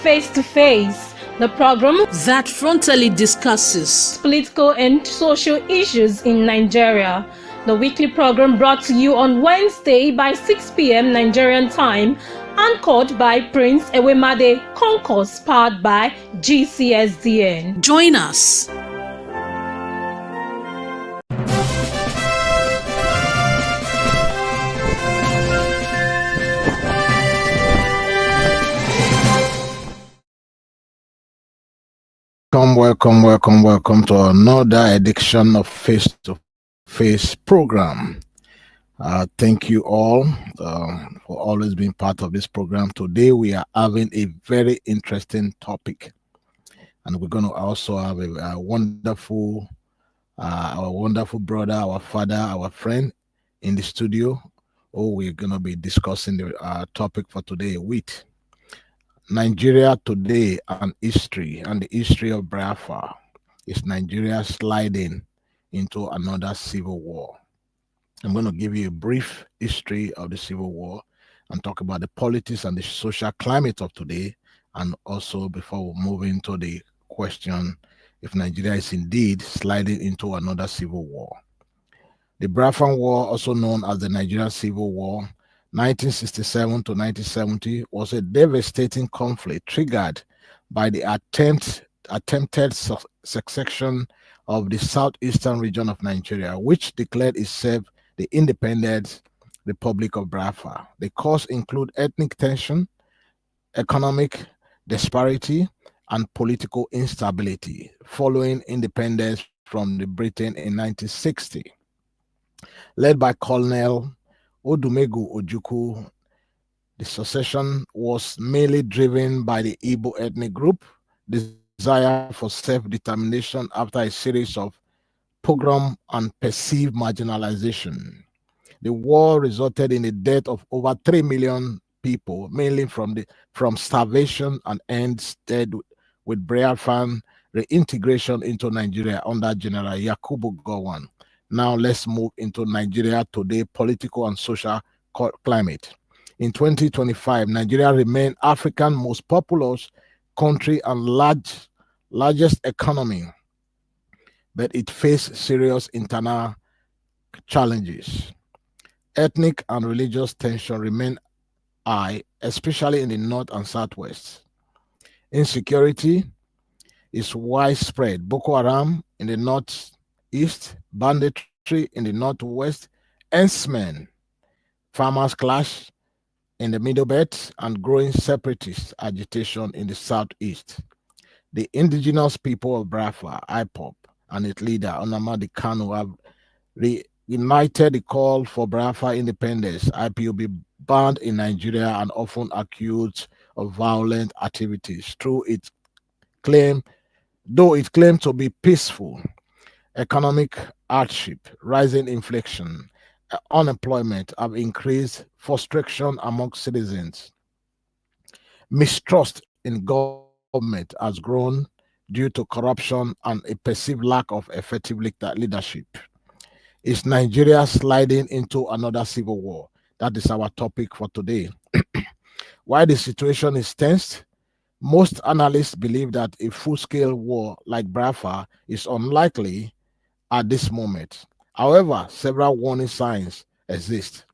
Face to Face, the program that frontally discusses political and social issues in Nigeria. The weekly program brought to you on Wednesday by 6 p.m. Nigerian time, anchored by Prince Ewemade Concourse, powered by GCSDN. Join us. Welcome to another edition of Face to Face program. Thank you all for always being part of this program. Today we are having a very interesting topic, and we're going to also have a wonderful, our wonderful brother, our father, our friend in the studio. We're going to be discussing the topic for today with Nigeria today and history, and the history of Biafra. Is Nigeria sliding into another civil war? I'm going to give you a brief history of the Civil War and talk about the politics and the social climate of today, and also before we move into the question if Nigeria is indeed sliding into another civil war. The Biafran War, also known as the Nigerian Civil War, 1967 to 1970, was a devastating conflict triggered by the attempted secession of the southeastern region of Nigeria, which declared itself the independent Republic of Biafra. The cause include ethnic tension, economic disparity, and political instability following independence from Britain in 1960. Led by Colonel Odumegwu Ojukwu, the secession was mainly driven by the Igbo ethnic group desire for self-determination after a series of pogrom and perceived marginalization. The war resulted in the death of over 3 million people, mainly from starvation, and ended with Biafran reintegration into Nigeria under General Yakubu Gowon. Now let's move into Nigeria today, political and social climate. In 2025, Nigeria remained Africa's most populous country and largest economy, but it faced serious internal challenges. Ethnic and religious tension remain high, especially in the north and southwest. Insecurity is widespread. Boko Haram in the northeast, banditry in the northwest, herdsmen, farmers clash in the middle belt, and growing separatist agitation in the southeast. The indigenous people of Biafra, IPOB, and its leader, Nnamdi Kanu, have reunited the call for Biafra independence. IPOB banned in Nigeria and often accused of violent activities though it claimed to be peaceful. Economic hardship, rising inflation, unemployment have increased frustration among citizens. Mistrust in government has grown due to corruption and a perceived lack of effective leadership. Is Nigeria sliding into another civil war? That is our topic for today. While the situation is tense, most analysts believe that a full-scale war like Biafra is unlikely at this moment. However, several warning signs exist.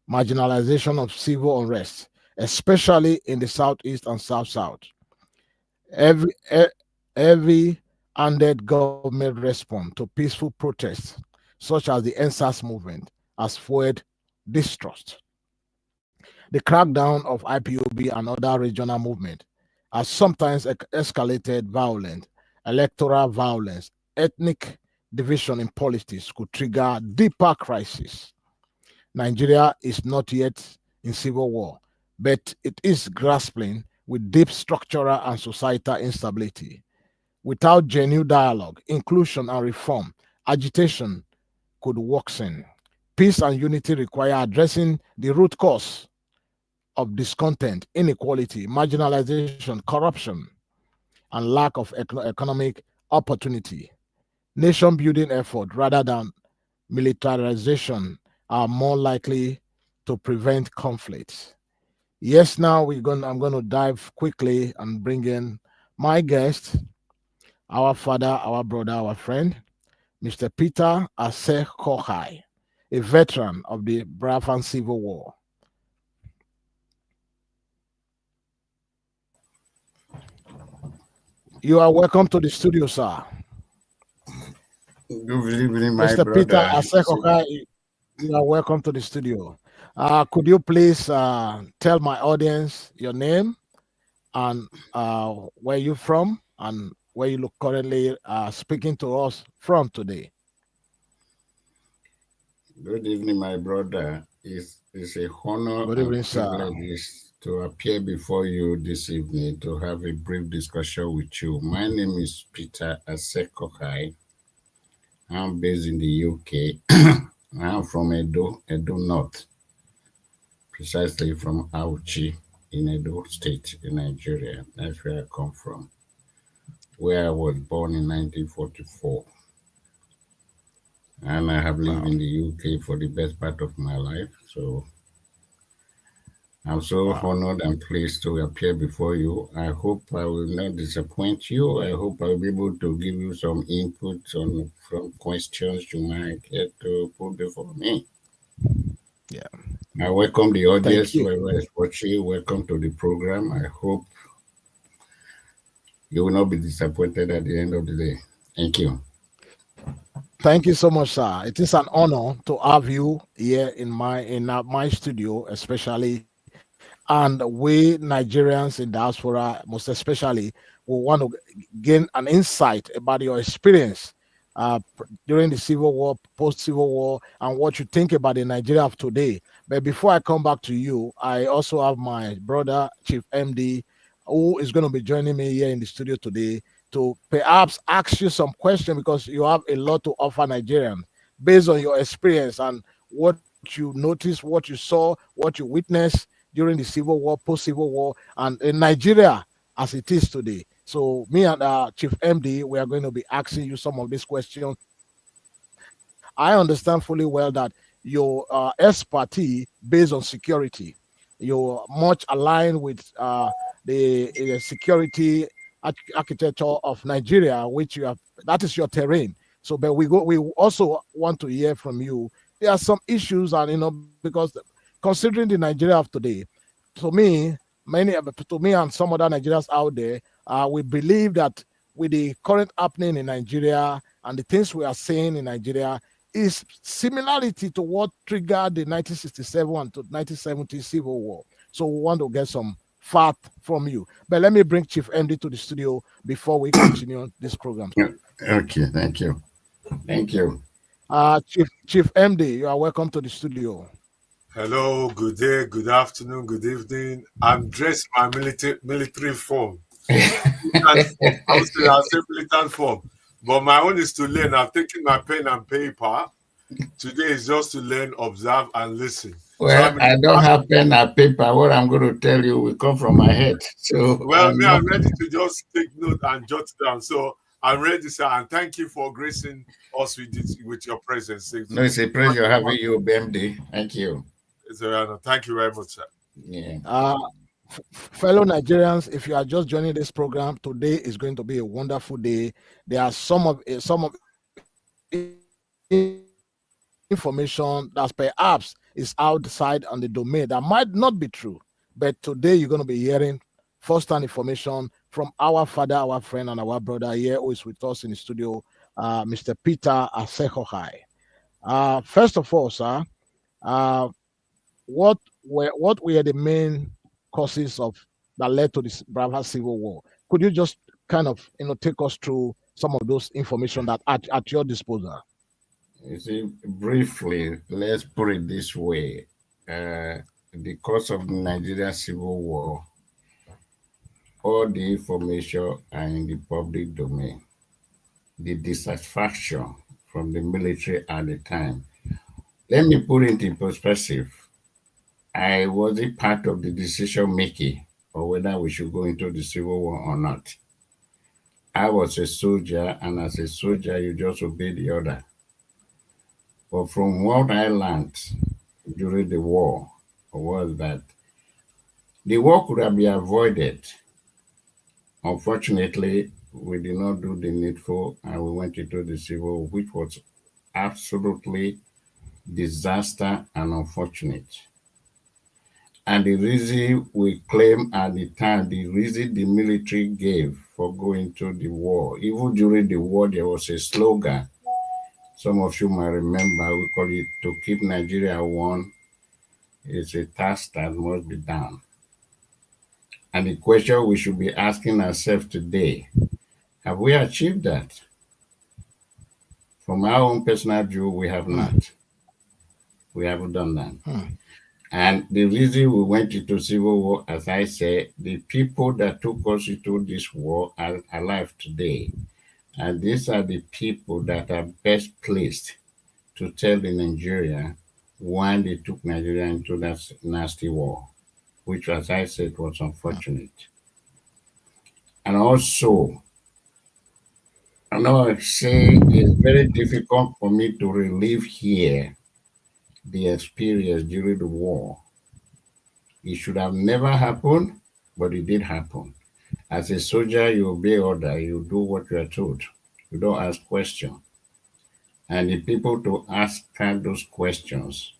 Marginalization of civil unrest, especially in the southeast and south-south. Heavy-handed government response to peaceful protests, such as the NSAS movement, has fueled distrust. The crackdown of IPOB and other regional movements has sometimes escalated violence, electoral violence, ethnic division in politics could trigger deeper crisis. Nigeria is not yet in civil war, but it is grappling with deep structural and societal instability. Without genuine dialogue, inclusion, and reform, agitation could worsen. Peace and unity require addressing the root cause of discontent, inequality, marginalization, corruption, and lack of economic opportunity. Nation building effort rather than militarization are more likely to prevent conflicts. Yes, now I'm gonna dive quickly and bring in my guest, our father, our brother, our friend, Mr. Peter Aseh Kohai, a veteran of the Biafran Civil War. You are welcome to the studio, sir. Good evening, my Mr. Peter brother. Aseh Kohai, you are welcome to the studio. Could you please tell my audience your name and where you're from and where you look currently speaking to us from today? Good evening, my brother. It's a honor Good and evening, sir. privilege to appear before you this evening to have a brief discussion with you. My name is Peter Asekokai. I'm based in the UK. I'm from Edo North, precisely from Auchi in Edo State in Nigeria. That's where I come from, where I was born in 1944. And I have lived Wow. in the UK for the best part of my life. So I'm so Wow. honored and pleased to appear before you. I hope I will not disappoint you. I hope I'll be able to give you some input on from questions you might get to put before me. Yeah. I welcome the Thank audience you. whoever is watching. Welcome to the program. I hope you will not be disappointed at the end of the day. Thank you. Thank you so much, sir. It is an honor to have you here in my studio, especially. And we Nigerians in diaspora, most especially, will want to gain an insight about your experience during the Civil War, post Civil War, and what you think about the Nigeria of today. But before I come back to you, I also have my brother, Chief MD, who is going to be joining me here in the studio today to perhaps ask you some questions because you have a lot to offer Nigerians based on your experience and what you noticed, what you saw, what you witnessed during the Civil War, post Civil War, and in Nigeria as it is today. So, me and Chief MD, we are going to be asking you some of these questions. I understand fully well that your expertise based on security, you're much aligned with the security architecture of Nigeria, which you have, that is your terrain. So, but we also want to hear from you. There are some issues, and because considering the Nigeria of today, to me, to me and some other Nigerians out there, we believe that with the current happening in Nigeria and the things we are seeing in Nigeria is similarity to what triggered the 1967 and to 1970 Civil War. So we want to get some fact from you. But let me bring Chief MD to the studio before we continue this program. Okay, thank you. Thank you. Chief MD, you are welcome to the studio. Hello, good day, good afternoon, good evening. I'm dressed in my military form. Militant form. I would say I'll say militant form. But my own is to learn. I've taken my pen and paper. Today is just to learn, observe, and listen. Well, I don't have pen and paper. What I'm going to tell you will come from my head. So, well, I'm ready to just take note and jot down. So I'm ready, sir, and thank you for gracing us with your presence. No, it's a pleasure having you, BMD. Thank you. It's an honor. Thank you very much, sir. Yeah. Fellow Nigerians, if you are just joining this program, today is going to be a wonderful day. There are some information that perhaps is outside on the domain that might not be true. But today you're going to be hearing first-hand information from our father, our friend, and our brother here who is with us in the studio, Mr. Peter Asekohai. First of all, sir, uh, what were the main causes of that led to this Brava Civil War? Could you just kind of take us through some of those information that at your disposal? You see, briefly, let's put it this way. The cause of the Nigerian Civil War, all the information are in the public domain. The dissatisfaction from the military at the time. Let me put it in perspective. I wasn't part of the decision making or whether we should go into the Civil War or not. I was a soldier, and as a soldier, you just obey the order. But from what I learned during the war was that The war could have been avoided. Unfortunately, we did not do the needful and we went into the civil war, which was absolutely disaster and unfortunate. And the reason we claim at the time, the reason the military gave for going to the war, even during the war, there was a slogan. Some of you might remember, we call it "To keep Nigeria one is a task that must be done." And the question we should be asking ourselves today, have we achieved that? From our own personal view, we have not. We haven't done that. And the reason we went into civil war, as I said, the people that took us into this war are alive today. And these are the people that are best placed to tell the Nigeria why they took Nigeria into that nasty war, which, as I said, was unfortunate. And also, I know I say it's very difficult for me to relive here the experience during the war. It should have never happened, but it did happen. As a soldier, you obey order, you do what you are told. You don't ask questions. And the people to ask those questions,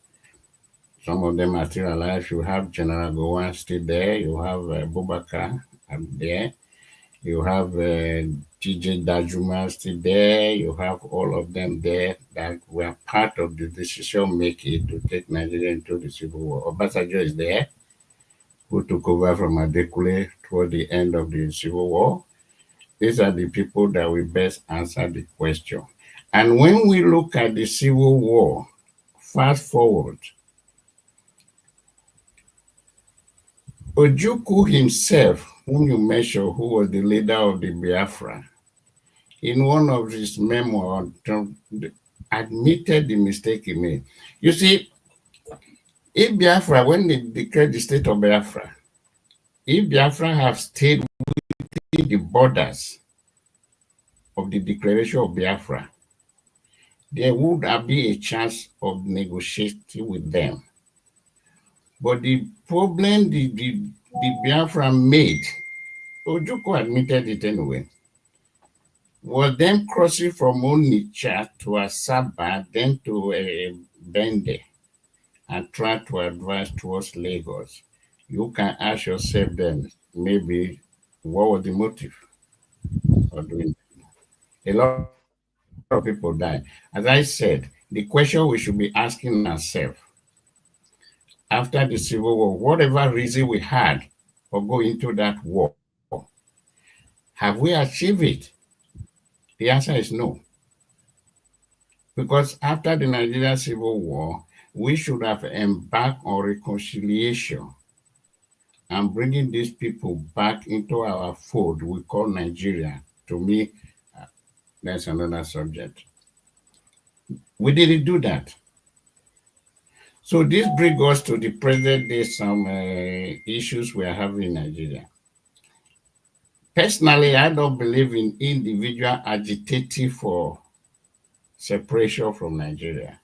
some of them are still alive. You have General Gowon still there. You have Boubacar there. You have TJ Dajuma still there. You have all of them there that were part of the decision making to take Nigeria into the civil war. Obasanjo is there, who took over from Adekule toward the end of the civil war. These are the people that will best answer the question. And when we look at the civil war, fast forward, Ojukwu himself, whom you mentioned, who was the leader of the Biafra, in one of his memoirs, admitted the mistake he made. You see, if Biafra, when they declared the state of Biafra, if Biafra have stayed within the borders of the declaration of Biafra, there would have been a chance of negotiating with them. But the problem the Biafra made, Ojukwu admitted it anyway, was them crossing from Onitsha to Asaba, then to Bende, and try to advance towards Lagos. You can ask yourself then, maybe, what was the motive of doing that? A lot of people died. As I said, the question we should be asking ourselves, after the Civil War, whatever reason we had for going into that war, have we achieved it? The answer is no. Because after the Nigerian Civil War, we should have embarked on reconciliation and bringing these people back into our fold we call Nigeria. To me, that's another subject. We didn't do that. So this brings us to the present day, some issues we are having in Nigeria. Personally, I don't believe in individual agitating for separation from Nigeria.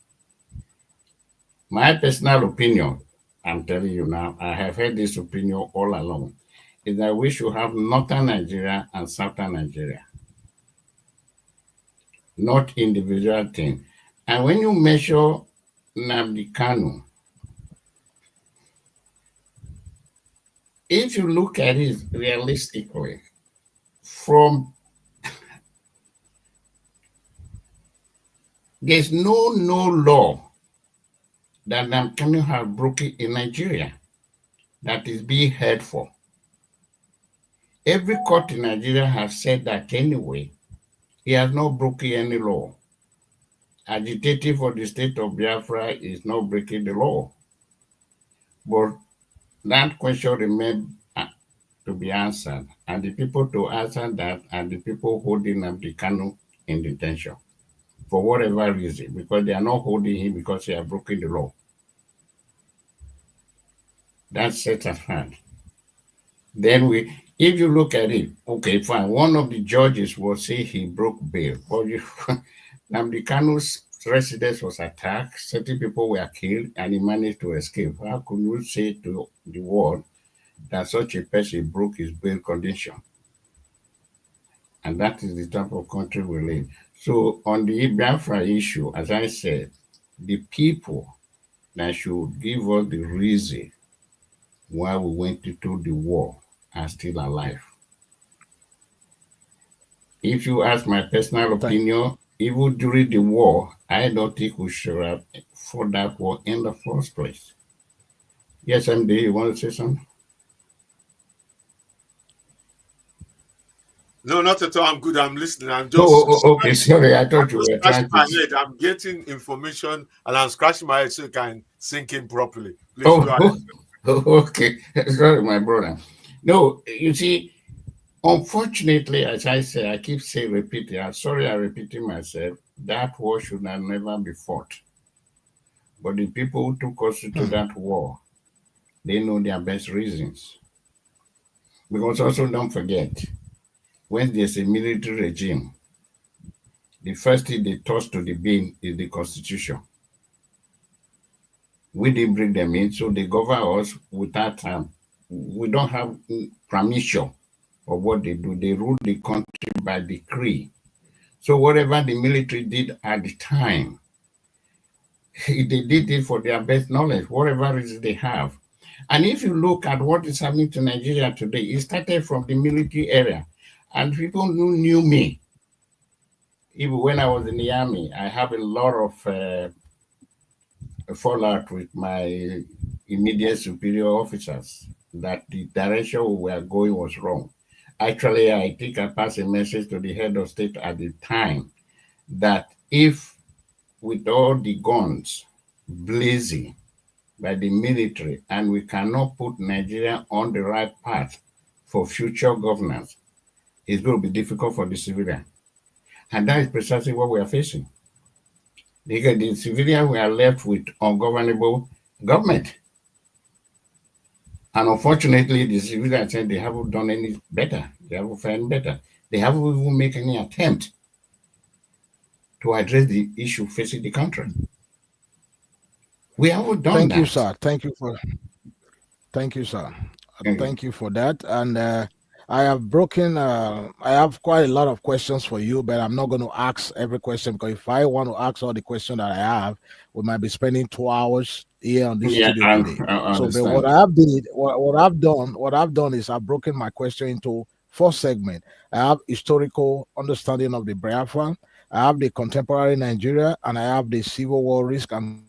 My personal opinion, I'm telling you now, I have had this opinion all along, is that we should have northern Nigeria and southern Nigeria, not individual thing. And when you measure Nnamdi Kanu, if you look at it realistically, there's no law that Nnamdi Kanu have broken in Nigeria that is being held for. Every court in Nigeria has said that anyway. He has not broken any law. Agitating for the state of Biafra is not breaking the law. But that question remains to be answered. And the people to answer that are the people holding Nnamdi Kanu in detention for whatever reason, because they are not holding him because he has broken the law. That's set aside. Then if you look at it, okay, fine. One of the judges will say he broke bail. But Nnamdi Kanu's residence was attacked, certain people were killed, and he managed to escape. How could you say to the world that such a person broke his bail condition. And that is the type of country we live. So on the Biafra issue, as I said, the people that should give us the reason why we went into the war are still alive. If you ask my personal opinion, even during the war, I don't think we should have fought that war in the first place. Yes, MD, you want to say something? No, not at all. I'm good. I'm listening. I'm just. Okay. Sorry, I thought you were trying my to. head. I'm getting information and I'm scratching my head so it can sink in properly. Please go ahead. Okay. Sorry, my brother. No, you see, unfortunately, as I say, I keep saying, repeating. I'm sorry, I'm repeating myself. That war should have never be fought. But the people who took us into that war, they know their best reasons. Because also don't forget, when there's a military regime, the first thing they toss to the bin is the constitution. We didn't bring them in, so they govern us without we don't have permission of what they do. They rule the country by decree. So whatever the military did at the time, they did it for their best knowledge, whatever reason they have. And if you look at what is happening to Nigeria today, it started from the military area. And people who knew me, even when I was in the army, I have a lot of fallout with my immediate superior officers that the direction we were going was wrong. Actually, I think I passed a message to the head of state at the time that if with all the guns blazing by the military and we cannot put Nigeria on the right path for future governance, it's going to be difficult for the civilian. And that is precisely what we are facing. Because the civilians we are left with ungovernable government. And unfortunately, the civilians said they haven't done any better. They haven't found better. They haven't even made any attempt to address the issue facing the country. We haven't done Thank that. you, sir. Thank you, sir. Thank you for that. And I have I have quite a lot of questions for you, but I'm not going to ask every question because if I want to ask all the questions that I have, we might be spending 2 hours here on this studio today. So, but what I've done is I've broken my question into 4 segments. I have historical understanding of the Biafran, I have the contemporary Nigeria, and I have the Civil War risk and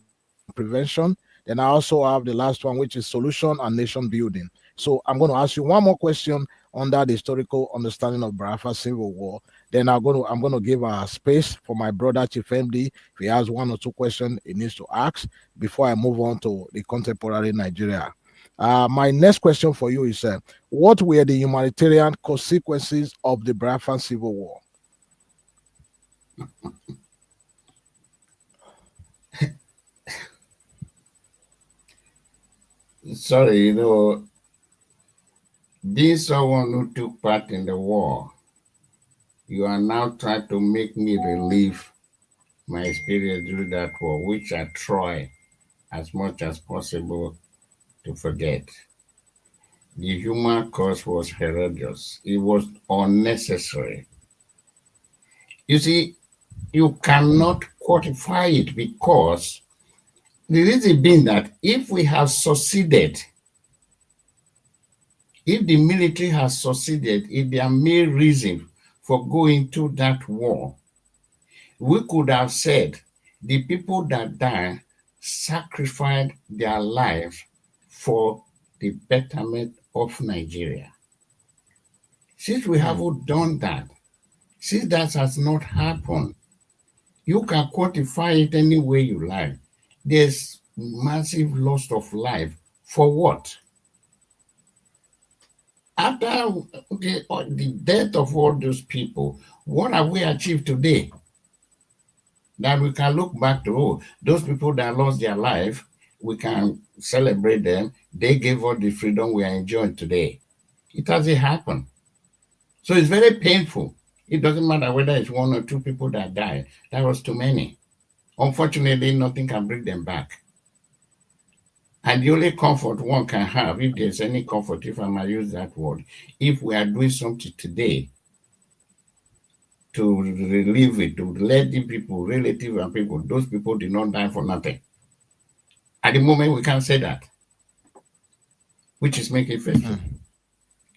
prevention. Then I also have the last one, which is solution and nation building. So I'm going to ask you one more question under the historical understanding of Biafra Civil War. Then I'm going to give a space for my brother Chief MD. If he has 1 or 2 questions he needs to ask before I move on to the contemporary Nigeria. My next question for you is, what were the humanitarian consequences of the Biafran Civil War? Sorry, being someone who took part in the war, you are now trying to make me relive my experience during that war, which I try as much as possible to forget. The human cost was horrendous. It was unnecessary. You see, you cannot quantify it because the reason being that if we have succeeded, if the military has succeeded in their main reason for going to that war, we could have said the people that died sacrificed their lives for the betterment of Nigeria. Since we haven't done that, since that has not happened, you can quantify it any way you like. There's massive loss of life. For what? After the death of all those people, what have we achieved today? That we can look back to, those people that lost their life, we can celebrate them. They gave us the freedom we are enjoying today. It hasn't happened. So it's very painful. It doesn't matter whether it's 1 or 2 people that died. That was too many. Unfortunately, nothing can bring them back. And the only comfort one can have, if there's any comfort, if I might use that word, if we are doing something today to relieve it, to let the people, relative and people, those people did not die for nothing. At the moment, we can't say that, which is making faithful.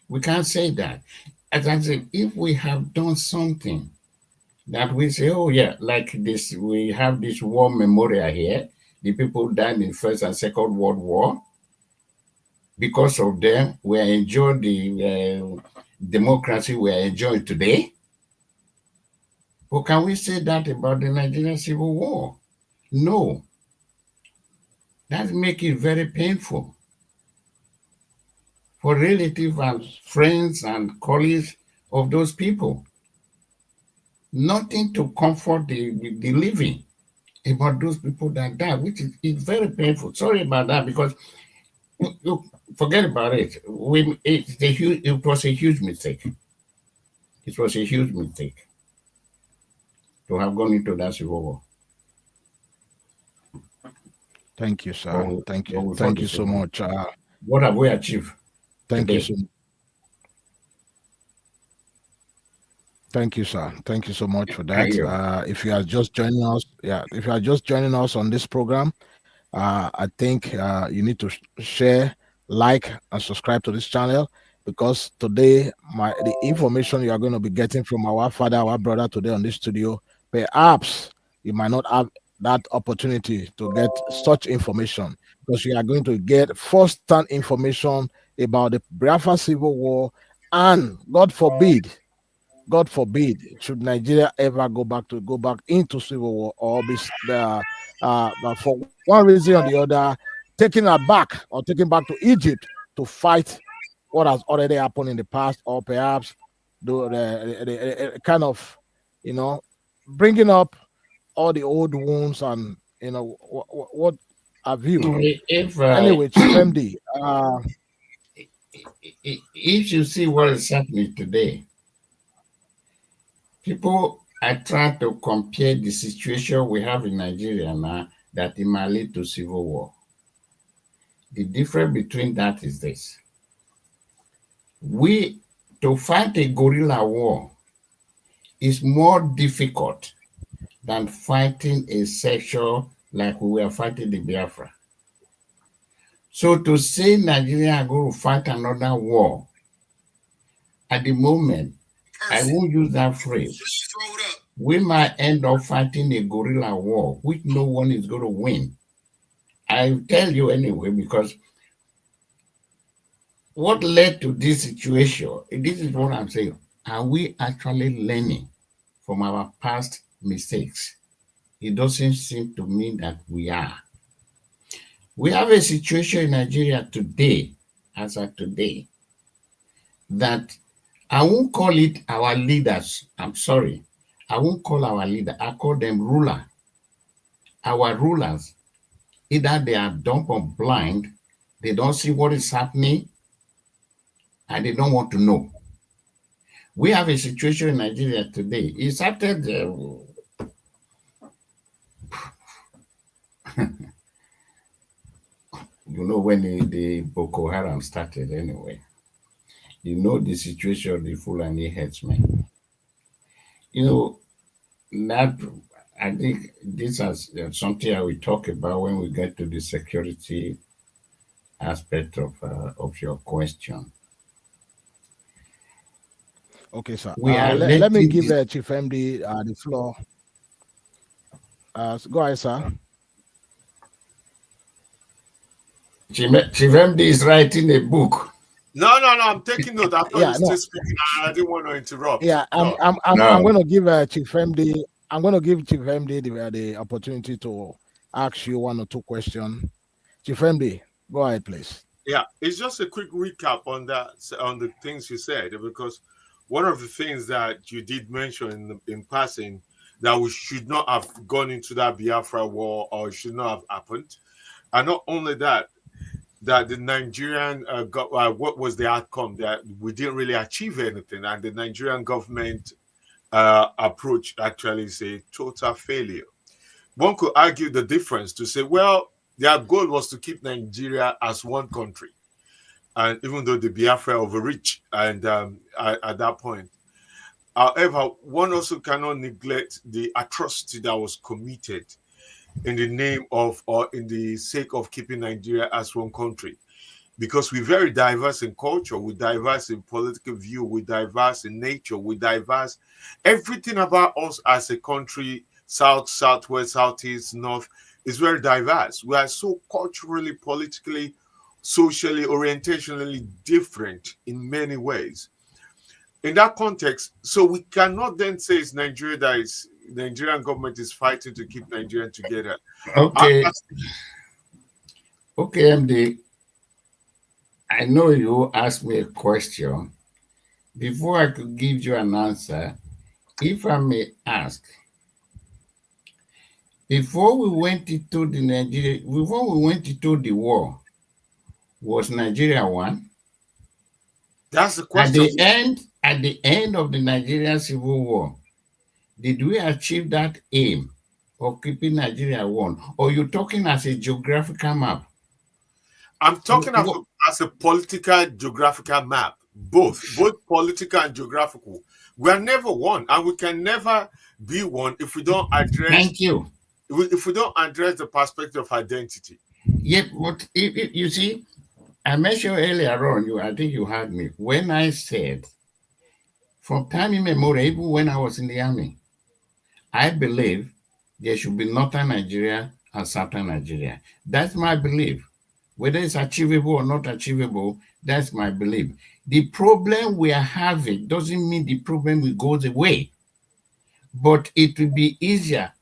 We can't say that. As I said, if we have done something that we say, oh yeah, like this, we have this war memorial here. The people died in First and Second World War. Because of them, we are enjoying the democracy we are enjoying today. But can we say that about the Nigerian Civil War? No. That makes it very painful for relatives and friends and colleagues of those people. Nothing to comfort the living about those people that died, which is very painful. Sorry about that, because you forget about it. It was a huge mistake. It was a huge mistake to have gone into that civil war. Thank you, sir. Thank you. Thank you so much. What have we achieved? Thank today? you so much. Thank you, sir. Thank you so much for that. If you are just joining us, if you are just joining us on this program, I think you need to share, like, and subscribe to this channel, because today the information you are going to be getting from our father, our brother today on this studio, perhaps you might not have that opportunity to get such information, because you are going to get first-hand information about the Biafra Civil War, and God forbid, should Nigeria ever go back into civil war, or be for one reason or the other taken back to Egypt to fight what has already happened in the past, or perhaps the kind of, bringing up all the old wounds, and what have you. Anyway, Chief MD, if you see what is happening today, people are trying to compare the situation we have in Nigeria now that it might lead to civil war. The difference between that is this. To fight a guerrilla war is more difficult than fighting a secession like we were fighting the Biafra. So to say Nigeria are going to fight another war, at the moment, I won't use that phrase. We might end up fighting a guerrilla war, which no one is going to win. I'll tell you anyway, because what led to this situation, this is what I'm saying. Are we actually learning from our past mistakes? It doesn't seem to me that we are. We have a situation in Nigeria today, as of today, that I won't call it our leaders. I'm sorry. I won't call our leader. I call them ruler. Our rulers, either they are dumb or blind, they don't see what is happening, and they don't want to know. We have a situation in Nigeria today. It started, you know, when the Boko Haram started anyway. You know the situation of the Fulani headsmen. You know, that I think this is something I will talk about when we get to the security aspect of your question. Okay, sir. Let me give Chief MD the floor. Go ahead, sir. Chief MD is writing a book. No, I'm taking note. I thought you were still speaking. I didn't want to interrupt. Yeah, I'm going to give Chief MD. I'm going to give Chief MD the opportunity to ask you one or two questions. Chief MD, go ahead, please. Yeah, it's just a quick recap on the things you said, because one of the things that you did mention in passing, that we should not have gone into that Biafra war, or it should not have happened. And not only that the Nigerian what was the outcome, that we didn't really achieve anything, and the Nigerian government approach actually is a total failure. One could argue the difference to say, well, Their goal was to keep Nigeria as one country. And even though the Biafra overreached and at that point. However, one also cannot neglect the atrocity that was committed in the name of or in the sake of keeping Nigeria as one country. Because we're very diverse in culture, we're diverse in political view, we're diverse in nature, we're diverse. Everything about us as a country, south, southwest, southeast, north, is very diverse. We are so culturally, politically, socially, orientationally different in many ways. In that context, so we cannot then say it's Nigeria that is Nigerian government is fighting to keep Nigeria together. Okay. Okay, MD. I know you asked me a question. Before I could give you an answer, if I may ask, before we went into the war, was Nigeria one? That's the question. At the end of the Nigerian Civil War, did we achieve that aim of keeping Nigeria one? Or you're talking as a geographical map? I'm talking as a political geographical map. Both political and geographical. We are never one, and we can never be one if we don't address. Thank you. If we don't address the perspective of identity. Yeah, but if you see, I mentioned earlier on, I think you heard me, when I said, from time immemorial, even when I was in the army, I believe there should be northern Nigeria and southern Nigeria. That's my belief. Whether it's achievable or not achievable, that's my belief. The problem we are having doesn't mean the problem will go away, but it will be easier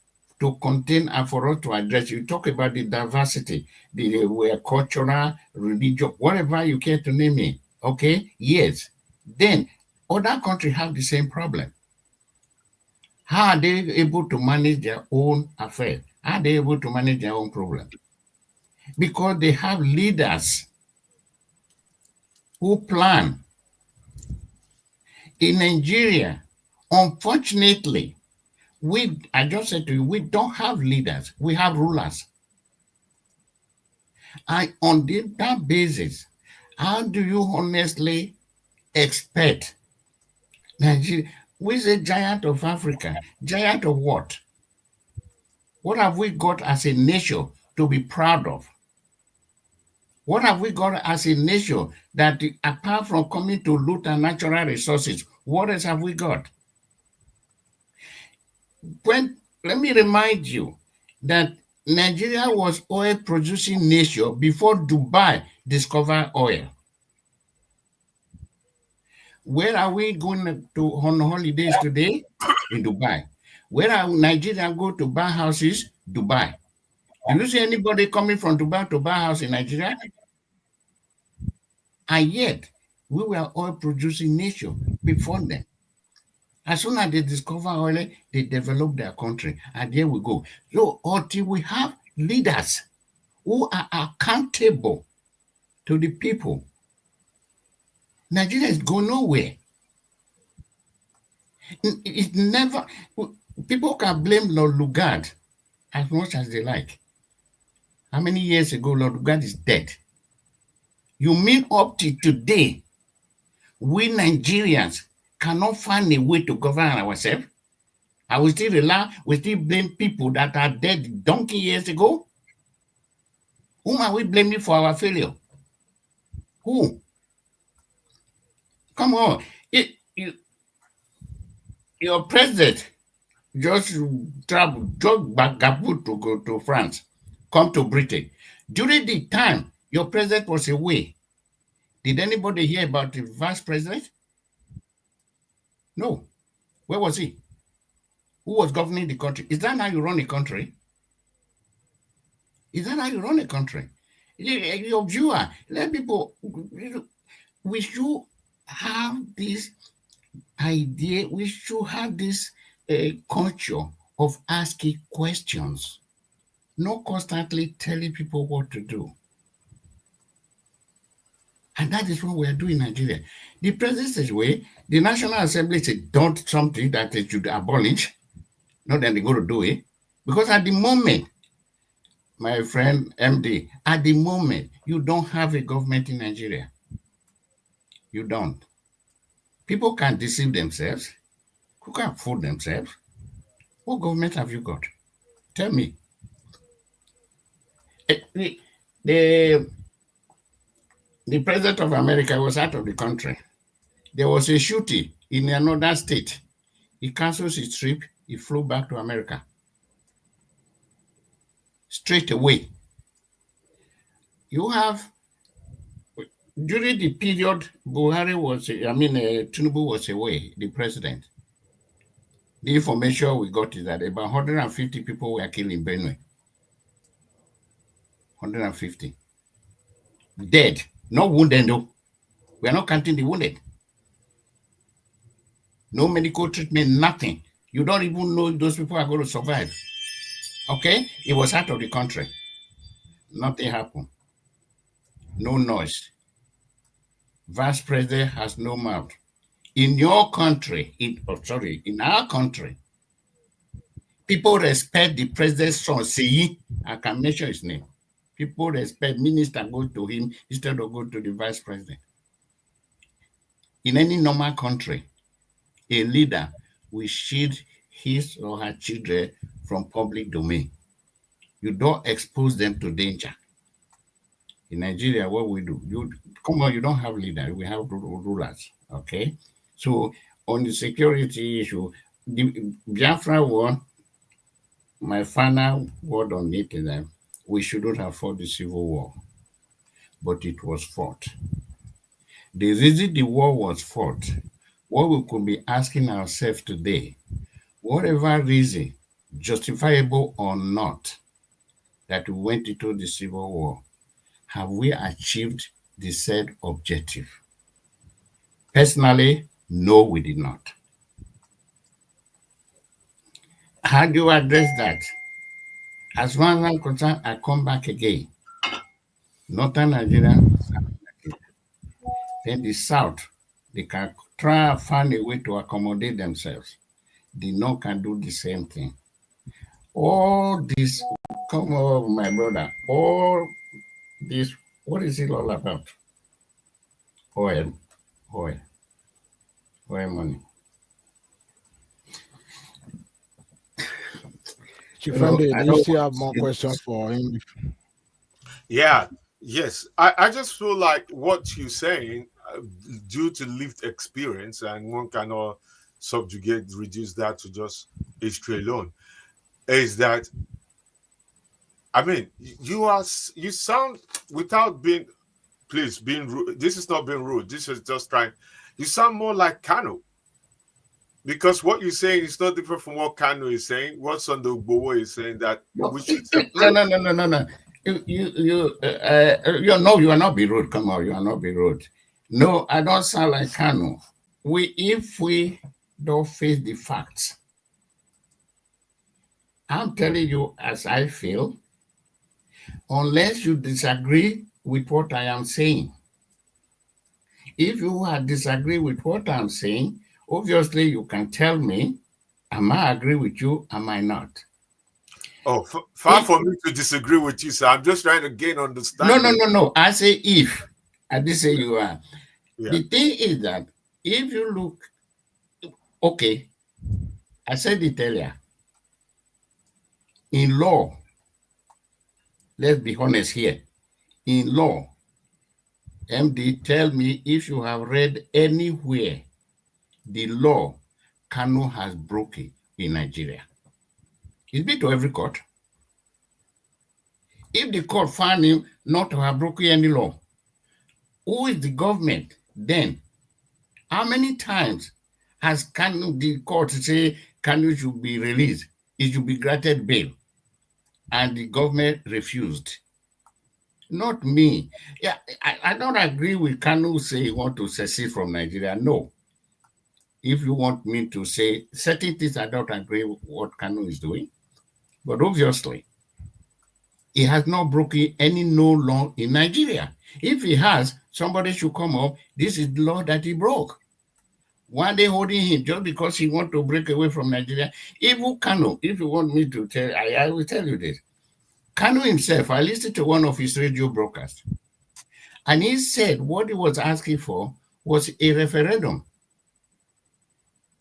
to contain and for us to address. You talk about the diversity, the cultural, religious, whatever you care to name it. Okay, yes. Then other countries have the same problem. How are they able to manage their own affairs? How are they able to manage their own problem? Because they have leaders who plan. In Nigeria, unfortunately, I just said to you, we don't have leaders, we have rulers. And on that basis, how do you honestly expect Nigeria, who is a giant of Africa, giant of what? What have we got as a nation to be proud of? What have we got as a nation that, apart from coming to loot our natural resources, what else have we got? Let me remind you that Nigeria was oil-producing nation before Dubai discovered oil. Where are we going to on holidays today? In Dubai. Where are Nigerians go to buy houses? Dubai. Do you see anybody coming from Dubai to buy a house in Nigeria? And yet, we were oil-producing nation before them. As soon as they discover oil, they develop their country. And there we go. So until we have leaders who are accountable to the people, Nigeria is going nowhere. It never, people can blame Lord Lugard as much as they like. How many years ago Lord Lugard is dead? You mean up to today, we Nigerians cannot find a way to govern ourselves? And we still blame people that are dead donkey years ago? Whom are we blaming for our failure? Who? Come on. Your president just drove back to go to France, come to Britain. During the time your president was away, did anybody hear about the vice president? No. Where was he? Who was governing the country? Is that how you run a country? Is that how you run a country? Your viewer, let people, we should have this idea, we should have this culture of asking questions, not constantly telling people what to do. And that is what we are doing in Nigeria. The president says, well, the National Assembly said, don't something that they should abolish. Not that they're going to do it. Because at the moment, my friend MD, at the moment, you don't have a government in Nigeria. You don't. People can deceive themselves, who can fool themselves. What government have you got? Tell me. The president of America was out of the country. There was a shooting in another state. He canceled his trip. He flew back to America. Straight away. You have, during the period Tinubu was away, the president, the information we got is that about 150 people were killed in Benue. 150. Dead. Not wounded, though. We are not counting the wounded. No medical treatment, nothing. You don't even know if those people are going to survive. Okay? It was out of the country. Nothing happened. No noise. Vice President has no mouth. In your country, in our country, people respect the president's son, Seyi. I can mention his name. People respect minister go to him instead of go to the vice president. In any normal country, a leader will shield his or her children from public domain. You don't expose them to danger. In Nigeria, what we do, you don't have leaders, we have rulers, okay? So on the security issue, the Biafran War, my final word on it is that we shouldn't have fought the Civil War, but it was fought. The reason the war was fought, what we could be asking ourselves today, whatever reason, justifiable or not, that we went into the Civil War, have we achieved the said objective? Personally, no, we did not. How do you address that? As far as I'm concerned, I come back again. Northern Nigeria, then the South, they can try and find a way to accommodate themselves. The North can do the same thing. All this, come on, my brother, all this, what is it all about? Oil money. Chief Andy, do you still have more questions for him? Yeah, yes. I just feel like what you're saying, due to lived experience, and one cannot reduce that to just history alone, is that, I mean, you sound, without being, please, being rude, this is not being rude, this is just trying, you sound more like Kano. Because what you're saying is not different from what Kano is saying. What on the Igbo is saying that we should separate. No. You are not be rude. Come on, you are not be rude. No, I don't sound like Kano. If we don't face the facts, I'm telling you as I feel, unless you disagree with what I am saying. If you disagree with what I'm saying, obviously you can tell me, am I agree with you, am I not? Oh, far from me to disagree with you, sir. I'm just trying to gain understanding. No. I say if. I didn't say you are. Yeah. The thing is that if you look, okay, I said it earlier. In law, let's be honest here. In law, MD, tell me if you have read anywhere the law Kano has broken in Nigeria. It's been to every court. If the court found him not to have broken any law, who is the government then? How many times has the court say Kano should be released? It should be granted bail. And the government refused. Not me. Yeah, I don't agree with Kano say he want to secede from Nigeria. No. If you want me to say certain things, I don't agree with what Kano is doing. But obviously, he has not broken any law in Nigeria. If he has, somebody should come up. This is the law that he broke. Why are they holding him just because he want to break away from Nigeria? Even Kano, if you want me to tell, I will tell you this. Kanu himself, I listened to one of his radio broadcasts, and he said what he was asking for was a referendum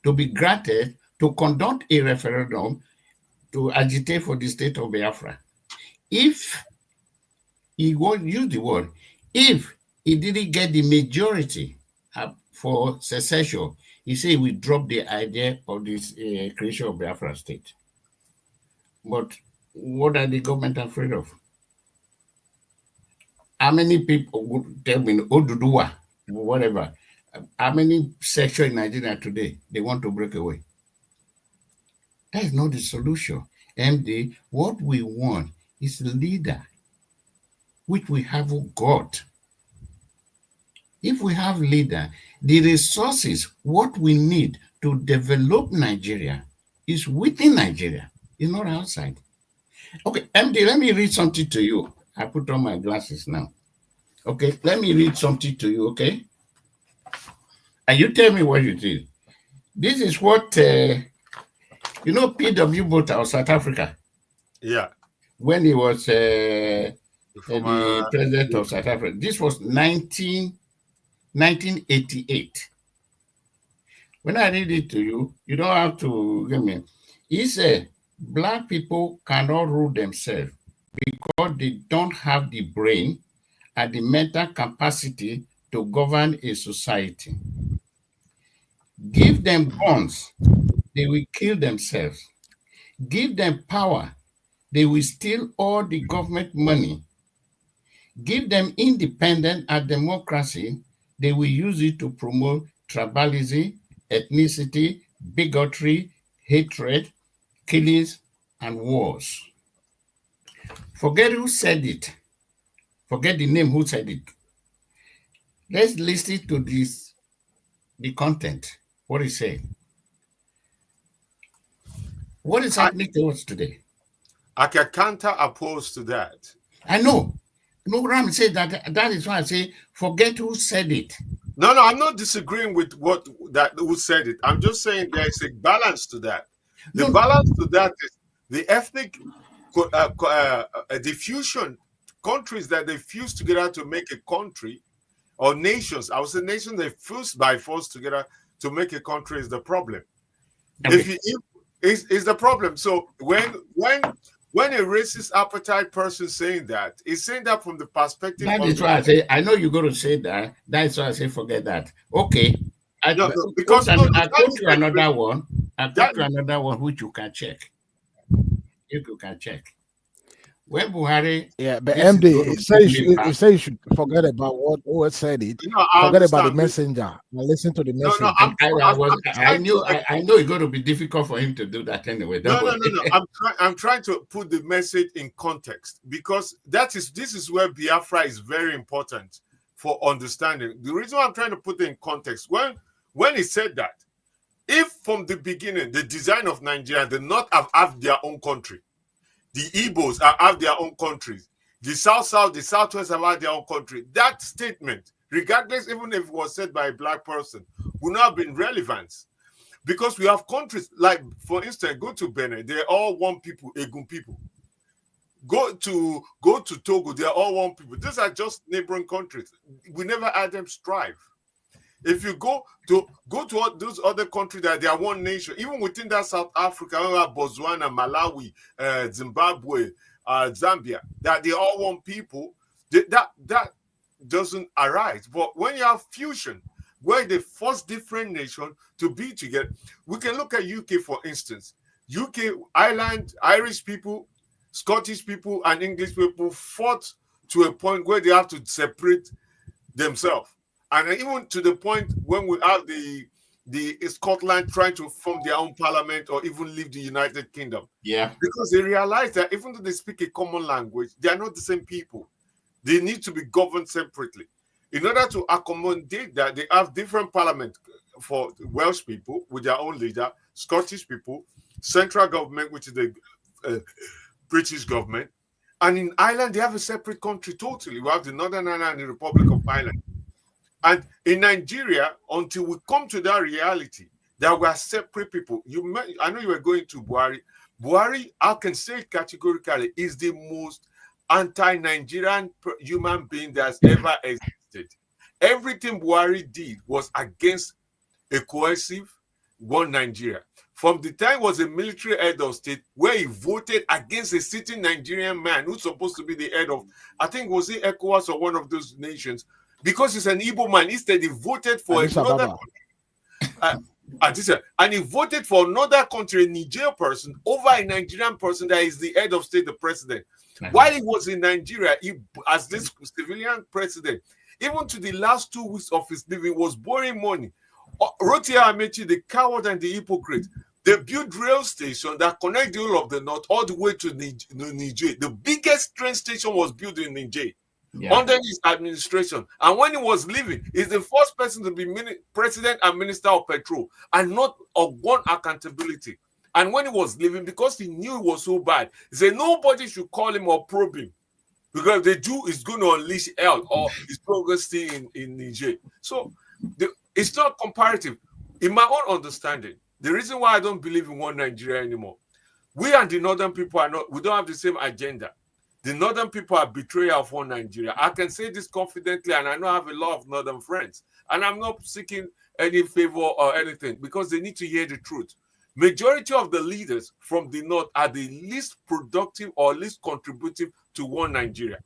to be granted to conduct a referendum to agitate for the state of Biafra. If he won't use the word, if he didn't get the majority for secession, he said we drop the idea of this creation of Biafra state. But what are the government afraid of? How many people would tell me Oduduwa, whatever? How many sections in Nigeria today they want to break away? That is not the solution. MD, what we want is a leader, which we haven't got. If we have leader, the resources, what we need to develop Nigeria is within Nigeria, it's not outside. Okay, MD, let me read something to you. I put on my glasses now. Okay, let me read something to you, okay? And you tell me what you did. This is what, you know, P.W. Botha of South Africa. Yeah. When he was the president of South Africa. This was 1988. When I read it to you, you don't have to give me. He said, Black people cannot rule themselves because they don't have the brain and the mental capacity to govern a society. Give them guns, they will kill themselves. Give them power, they will steal all the government money. Give them independence and democracy, they will use it to promote tribalism, ethnicity, bigotry, hatred, killings, and wars. Forget who said it. Forget the name who said it. Let's listen to this, the content, what he said. What is happening to us today? I can counter oppose to that. I know. No, Ram said that. That is why I say, forget who said it. No, I'm not disagreeing with who said it. I'm just saying there's a balance to that. The balance to that is the ethnic diffusion, countries that they fuse together to make a country, or nations. I would say nations they fuse by force together to make a country is the problem. Okay. Is the problem. So when a racist appetite person saying that, is saying that from the perspective. That is why I say, I know you're going to say that. That's why I say, forget that. Okay. I quote you another one. I quote you another one which you can check. You can check. When Buhari, but MD, it says you should forget about who said it. Forget about the messenger and listen to the message. I know it's going to be difficult for him to do that anyway. No. I'm trying to put the message in context, because this is where Biafra is very important for understanding. The reason why I'm trying to put it in context, when he said that, if from the beginning the design of Nigeria did not have their own country, the Igbos have their own countries, the South, the Southwest have had their own country, that statement, regardless, even if it was said by a Black person, would not have been relevant. Because we have countries, like, for instance, go to Benin, they're all one people, Egun people. Go to Togo, they're all one people. These are just neighboring countries. We never had them strive. If you go to all those other countries that they are one nation, even within that South Africa, Botswana, Malawi, Zimbabwe, Zambia, that they all one people, that doesn't arise. But when you have fusion, where they force different nations to be together, we can look at UK, for instance. UK, Ireland, Irish people, Scottish people, and English people fought to a point where they have to separate themselves. And even to the point when we have the Scotland trying to form their own parliament or even leave the United Kingdom. Yeah. Because they realize that even though they speak a common language, they are not the same people. They need to be governed separately. In order to accommodate that, they have different parliament for Welsh people with their own leader, Scottish people, central government, which is the British government. And in Ireland, they have a separate country totally. We have the Northern Ireland and the Republic of Ireland. And in Nigeria, until we come to that reality that we are separate people, I know you were going to Buhari, Buhari, I can say categorically, is the most anti-Nigerian human being that's ever existed. Everything Buhari did was against a cohesive one Nigeria. From the time he was a military head of state, where he voted against a sitting Nigerian man who's supposed to be the head of, I think, was it ECOWAS or one of those nations, because he's an Igbo man. Instead, he voted for another and he voted for another country, a Niger person, over a Nigerian person that is the head of state, the president. While he was in Nigeria, he, as this civilian president, even to the last 2 weeks of his living, was borrowing money. Rotia Amechi, the coward and the hypocrite, they built rail station that connect the whole of the north all the way to Niger. The biggest train station was built in Niger under his administration. And when he was leaving, he's the first person to be president and minister of petrol, and not of one accountability. And when he was leaving, because he knew it was so bad, he said nobody should call him or probe him, because if they do, it's going to unleash hell or his progress in Niger. So it's not comparative. In my own understanding, the reason why I don't believe in one Nigeria anymore, we and the northern people we don't have the same agenda. The northern people are betrayal of one Nigeria. I can say this confidently, and I know I have a lot of northern friends, and I'm not seeking any favor or anything, because they need to hear the truth. Majority of the leaders from the north are the least productive or least contributive to one Nigeria.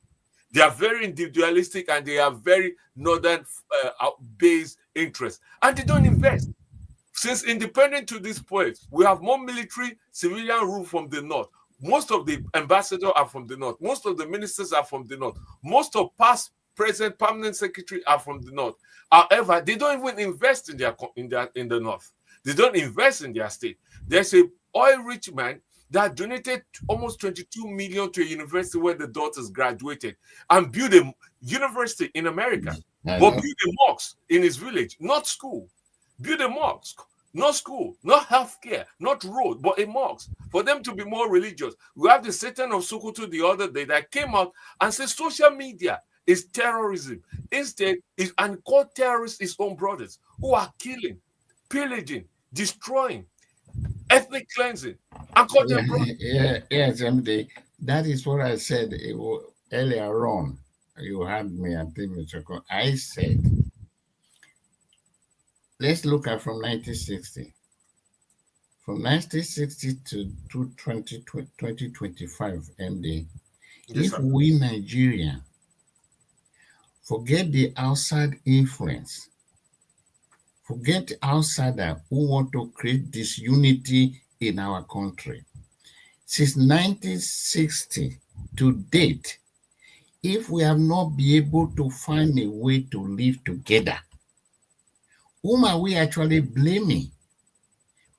They are very individualistic, and they are very northern based interests, and they don't invest. Since independent to this point, we have more military civilian rule from the north. Most of the ambassadors are from the north. Most of the ministers are from the north. Most of past, present, permanent secretary are from the north. However, they don't even invest in the north. They don't invest in their state. There's a oil-rich man that donated almost 22 million to a university where the daughters graduated, and built a university in America, but built a mosque in his village, not school. Build a mosque, not school, not healthcare, not road, but a mosque, for them to be more religious. We have the Satan of Sokoto the other day that came out and said social media is terrorism. Instead, and called terrorists his own brothers, who are killing, pillaging, destroying, ethnic cleansing, and called them brothers. Yes, MD. That is what I said earlier on. You had me at the I said, let's look at from 1960. From 1960 to 2025, MD, Yes, if we Nigeria forget the outside influence, forget the outsider who want to create disunity in our country, since 1960 to date, if we have not been able to find a way to live together, whom are we actually blaming?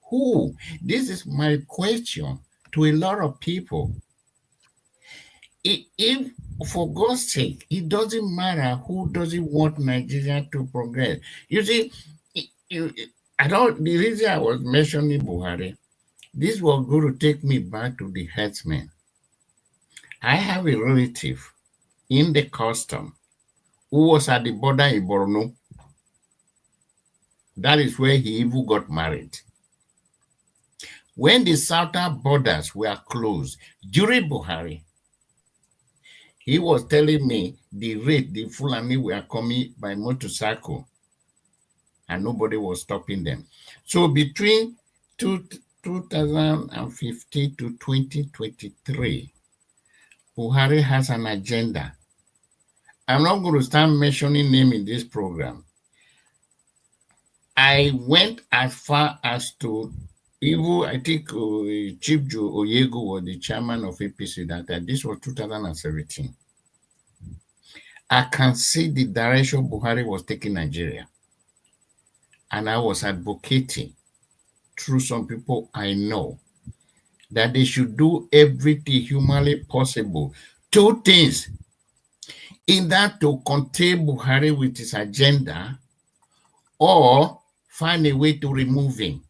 Who? This is my question to a lot of people. If for God's sake, it doesn't matter who doesn't want Nigeria to progress. You see, the reason I was mentioning Buhari, this was going to take me back to the herdsmen. I have a relative in the custom who was at the border in Borno. That is where he even got married. When the southern borders were closed during Buhari, he was telling me the rate the Fulani were coming by motorcycle, and nobody was stopping them. So between 2015 to 2023, Buhari has an agenda. I'm not going to start mentioning names in this program. I went as far as to even, I think Chief Oyegu was the chairman of APC that time. This was 2017. I can see the direction Buhari was taking Nigeria. And I was advocating through some people I know that they should do everything humanly possible. Two things. Either to contain Buhari with his agenda, or find a way to remove him.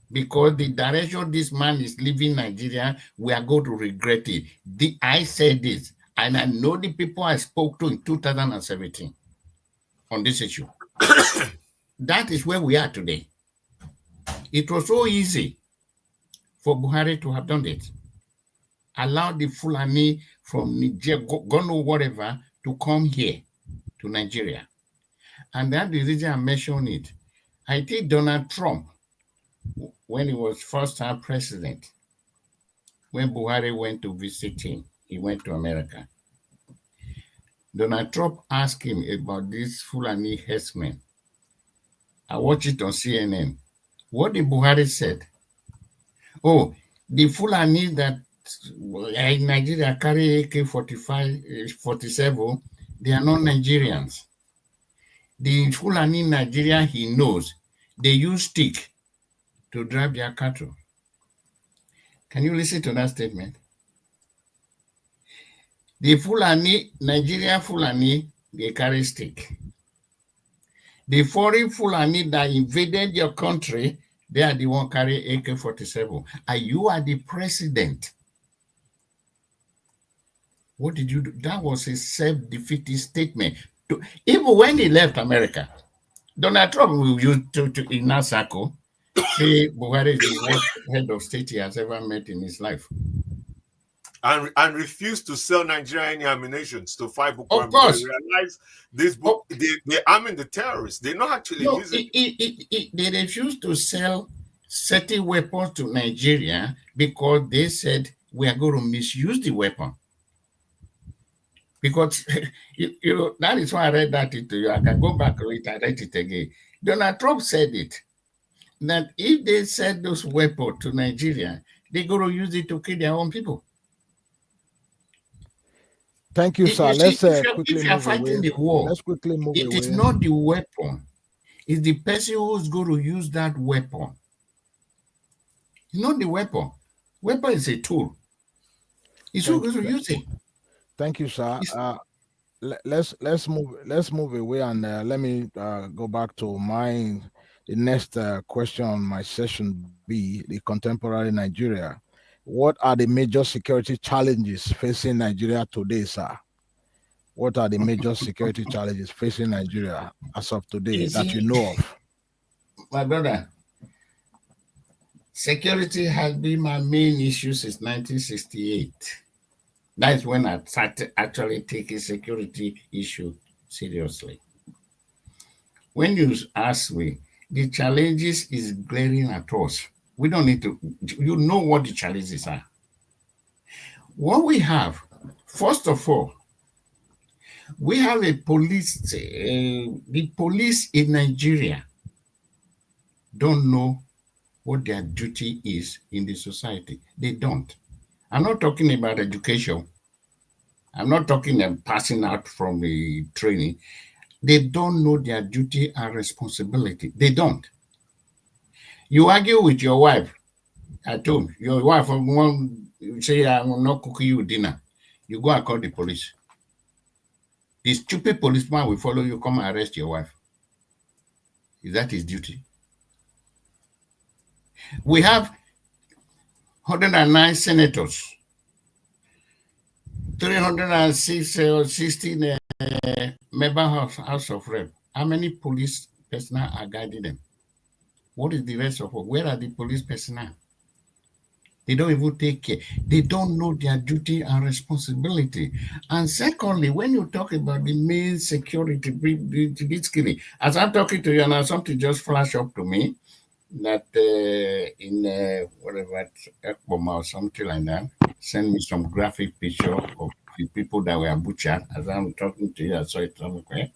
Because the direction this man is leaving Nigeria, we are going to regret it. I said this, and I know the people I spoke to in 2017 on this issue. That is where we are today. It was so easy for Buhari to have done it. Allow the Fulani from Niger, Gono, whatever, to come here to Nigeria. And that the reason I mentioned it. I think Donald Trump, when he was first time president, when Buhari went to visit him, he went to America. Donald Trump asked him about this Fulani herdsmen. I watched it on CNN. What did Buhari said? Oh, the Fulani that in Nigeria carry AK-45, 47, they are not Nigerians. The Fulani in Nigeria, he knows, they use stick to drive their cattle. Can you listen to that statement? The Fulani, Nigeria Fulani, they carry stick. The foreign Fulani that invaded your country, they are the one carry AK-47. And you are the president. What did you do? That was a self-defeating statement. Even when he left America, Donald Trump will use in Nasako, say Buhari is the worst head of state he has ever met in his life. And refused to sell Nigeria any ammunition to fight Boko Haram. Of course. They realize this book, they're arming the terrorists. They're not actually using they refused to sell certain weapons to Nigeria because they said we are going to misuse the weapon. Because that is why I read that to you. I can go back to it, I read it again. Donald Trump said it, that if they sell those weapons to Nigeria, they're going to use it to kill their own people. Thank you, sir. Let's quickly move fighting away. The war, Let's quickly move away. It is not the weapon. It's the person who's going to use that weapon. It's not the weapon. Weapon is a tool. It's who's going to use it. Thank you, sir. Let's move away, and let me go back to the next question on my session B, the contemporary Nigeria. What are the major security challenges facing Nigeria today, sir? What are the major security challenges facing Nigeria as of today that you know of? My brother, security has been my main issue since 1968. That's when I started actually taking security issue seriously. When you ask me, the challenges is glaring at us. We don't need to, you know what the challenges are. What we have, first of all, we have a police, the police in Nigeria don't know what their duty is in the society. They don't. I'm not talking about education. I'm not talking about passing out from the training. They don't know their duty and responsibility. They don't. You argue with your wife at home. Your wife will say, I will not cook you dinner. You go and call the police. The stupid policeman will follow you, come and arrest your wife. Is that his duty? We have 109 senators, 306 or 16 members of House of Rep. How many police personnel are guiding them? What is the rest of it? Where are the police personnel? They don't even take care. They don't know their duty and responsibility. And secondly, when you talk about the main security, basically, as I'm talking to you now, something just flashed up to me that in whatever, Ekboma or something like that, send me some graphic picture of the people that were butchered. As I'm talking to you, I saw it somewhere.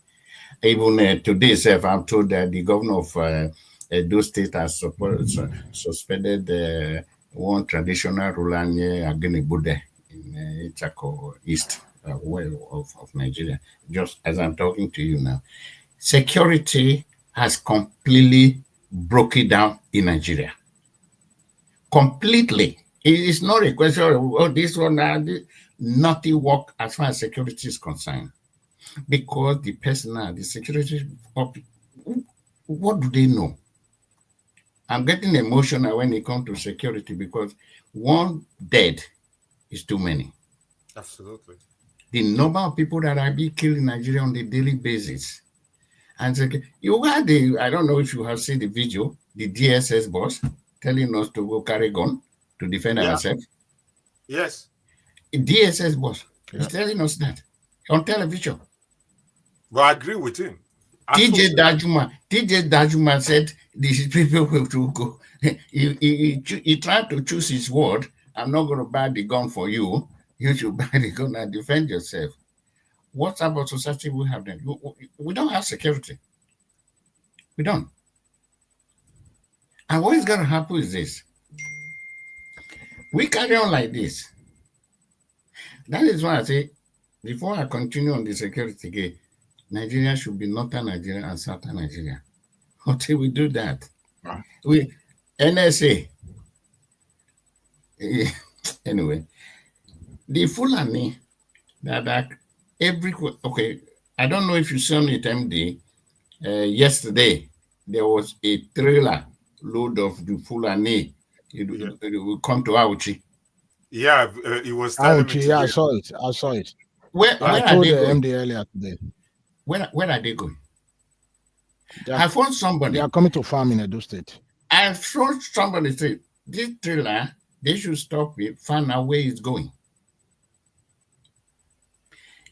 Even today, if I'm told that the governor of Edo State has suspended one traditional ruler near Agenibude in Ichako East of Nigeria, just as I'm talking to you now. Security has completely broken down in Nigeria. Completely. It is not a question of this one, nothing work as far as security is concerned. Because the personnel, the security, what do they know? I'm getting emotional when it comes to security because one dead is too many. Absolutely. The number of people that are being killed in Nigeria on a daily basis. And so you had I don't know if you have seen the video, the DSS boss telling us to go carry gun to defend ourselves? Yes. DSS boss is telling us that on television. But I agree with him. TJ Dajuma said these people will to go. He tried to choose his word. I'm not going to buy the gun for you. You should buy the gun and defend yourself. What type of society we have then? We don't have security. We don't. And what is going to happen is this. We carry on like this. That is why I say, before I continue on the security game, Nigeria should be northern Nigeria and southern Nigeria. Until we do that, we NSA. Anyway, the Fulani that I don't know if you saw it, MD. Yesterday there was a trailer load of the Fulani. It will come to Auchi. Yeah, it was telling me. Yeah, I saw it. Where I are told they the going? MD earlier today. Where are they going? I found somebody. They are coming to farm in Edo State. I found somebody say this trailer, they should stop it, find out where it's going.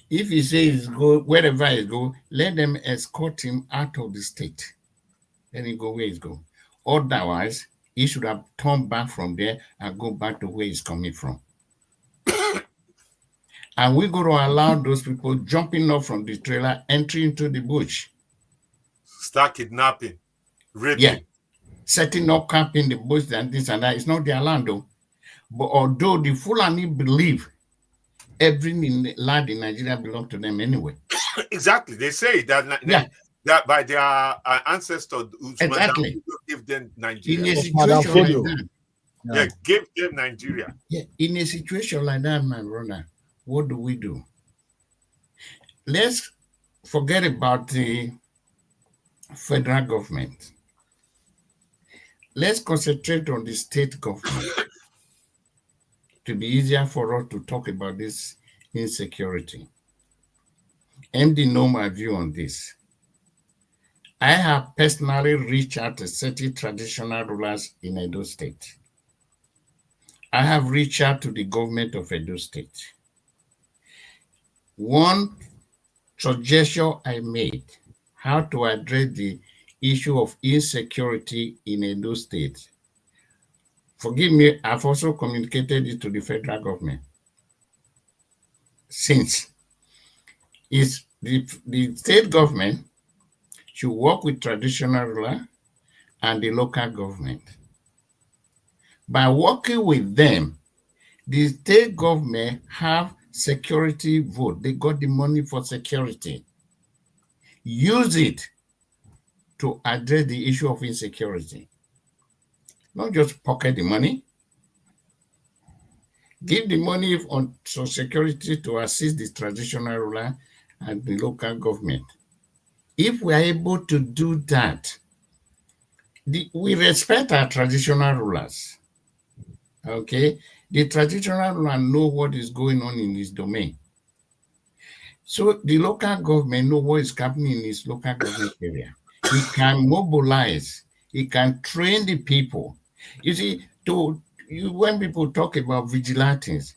If he says go wherever he go, let them escort him out of the state. Then he go where he's going. Otherwise, he should have turned back from there and go back to where he's coming from. And we're going to allow those people jumping off from the trailer, entering into the bush. Start kidnapping, raping. Yeah. Setting up camp in the bush and this and that. It's not their land though. But although the Fulani believe every land in Nigeria belongs to them anyway. Exactly. They say that, that by their ancestors, exactly, give them Nigeria. In a situation like that, give them Nigeria. Yeah, in a situation like that, my brother, what do? Let's forget about the federal government. Let's concentrate on the state government to be easier for us to talk about this insecurity. MD know my view on this. I have personally reached out to certain traditional rulers in Edo State. I have reached out to the government of Edo State. One suggestion I made, how to address the issue of insecurity in Edo State. Forgive me, I've also communicated it to the federal government. Since is the state government should work with traditional ruler and the local government. By working with them, the state government have security vote. They got the money for security. Use it to address the issue of insecurity. Not just pocket the money. Give the money on security to assist the traditional ruler and the local government. If we are able to do that, we respect our traditional rulers. Okay? The traditional ruler know what is going on in his domain. So the local government know what is happening in his local government area. He can mobilize. He can train the people. You see, when people talk about vigilantes,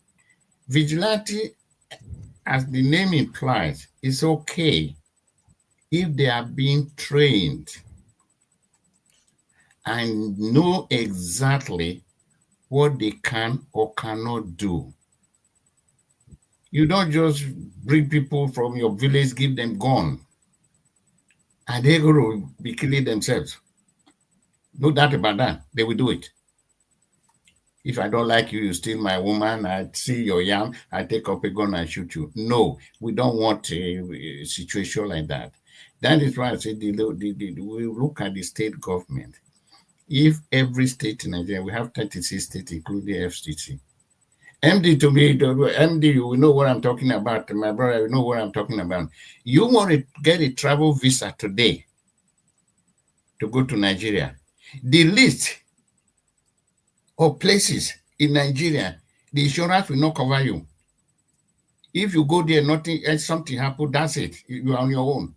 vigilante, as the name implies, is okay if they are being trained and know exactly what they can or cannot do. You don't just bring people from your village, give them gun, and they're going to be killing themselves. No doubt about that. They will do it. If I don't like you, you steal my woman, I see your yam, I take up a gun and shoot you. No, we don't want a situation like that. That is why I said we look at the state government. If every state in Nigeria, we have 36 states, including FCT. MD to me, MD, you know what I'm talking about. My brother, you know what I'm talking about. You want to get a travel visa today to go to Nigeria. The list of places in Nigeria, the insurance will not cover you. If you go there, nothing else, something happened, that's it. You are on your own.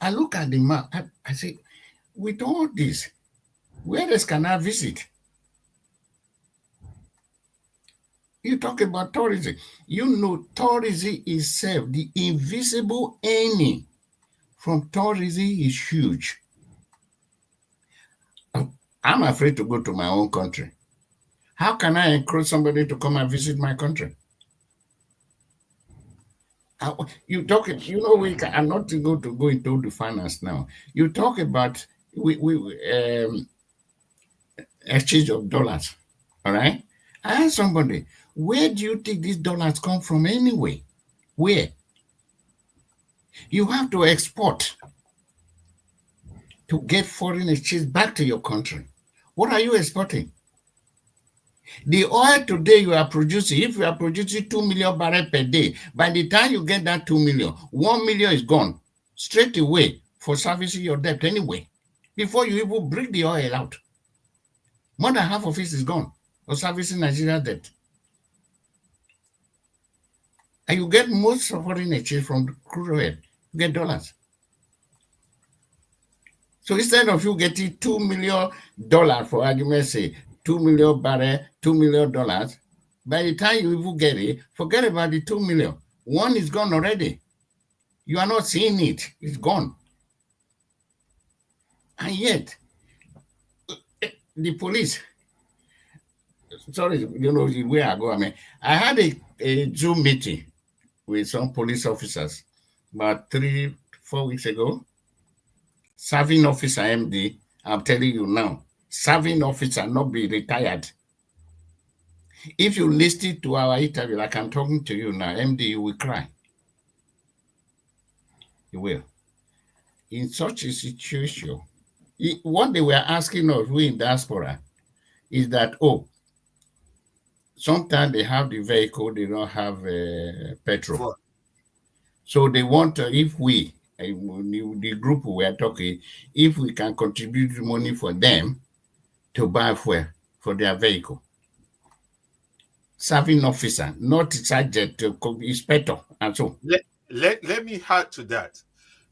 I look at the map, I say, with all this, where else can I visit? You talk about tourism. You know, tourism itself, the invisible earning from tourism is huge. I'm afraid to go to my own country. How can I encourage somebody to come and visit my country? You talk, you know, I'm not going to go into the finance now. You talk about exchange of dollars. All right. I asked somebody, where do you think these dollars come from anyway? Where? You have to export to get foreign exchange back to your country. What are you exporting? The oil today you are producing, if you are producing 2 million barrels per day, by the time you get that 2 million, 1 million is gone straight away for servicing your debt anyway, before you even bring the oil out. More than half of it is gone for servicing Nigeria debt. And you get most foreign exchange from the crude oil, you get dollars. So instead of you getting $2 million, for argument's sake, 2 million barrel, $2 million, by the time you even get it, forget about the 2 million. One is gone already. You are not seeing it. It's gone. And yet, the police, sorry, you know where I go. I mean, I had a Zoom meeting with some police officers about 3-4 weeks ago. Serving officer MD, I'm telling you now, serving officer, not be retired. If you listen to our interview, like I'm talking to you now, MD, you will cry. You will. In such a situation, what they were asking us, we in diaspora, is that, sometimes they have the vehicle, they don't have petrol. So they want, if we, the group we are talking, if we can contribute money for them to buy fuel for their vehicle. Serving officer, not sergeant, inspector, and so. Let me add to that.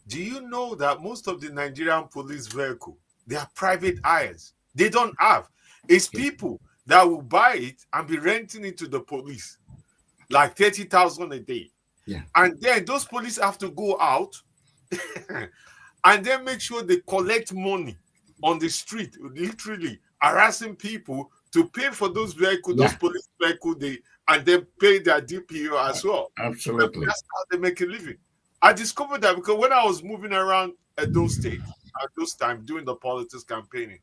Do you know that most of the Nigerian police vehicle, they are private hires? They don't have. It's people that will buy it and be renting it to the police, like 30,000 a day. Yeah. And then those police have to go out and then make sure they collect money on the street, literally harassing people to pay for those vehicles, those police vehicles, and then pay their DPO as well. Absolutely. That's how they make a living. I discovered that because when I was moving around at those states at those times doing the politics campaigning,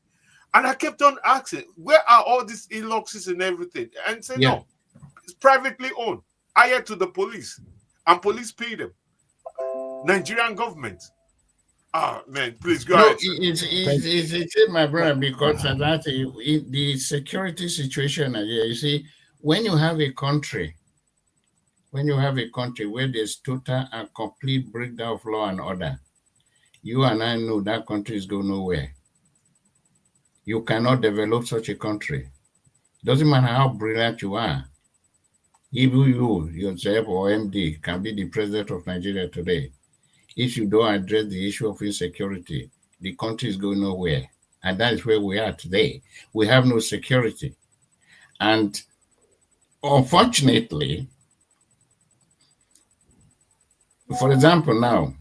and I kept on asking, where are all these e-luxes and everything? And say, no, it's privately owned, hired to the police, and police pay them. Nigerian government. Ah, man, please go ahead. It's my brother, because that the security situation, you see, when you have a country where there's total and complete breakdown of law and order, you and I know that country is going nowhere. You cannot develop such a country. Doesn't matter how brilliant you are. Even you, yourself, or MD, can be the president of Nigeria today. If you don't address the issue of insecurity, the country is going nowhere. And that is where we are today. We have no security. And unfortunately, for example, now,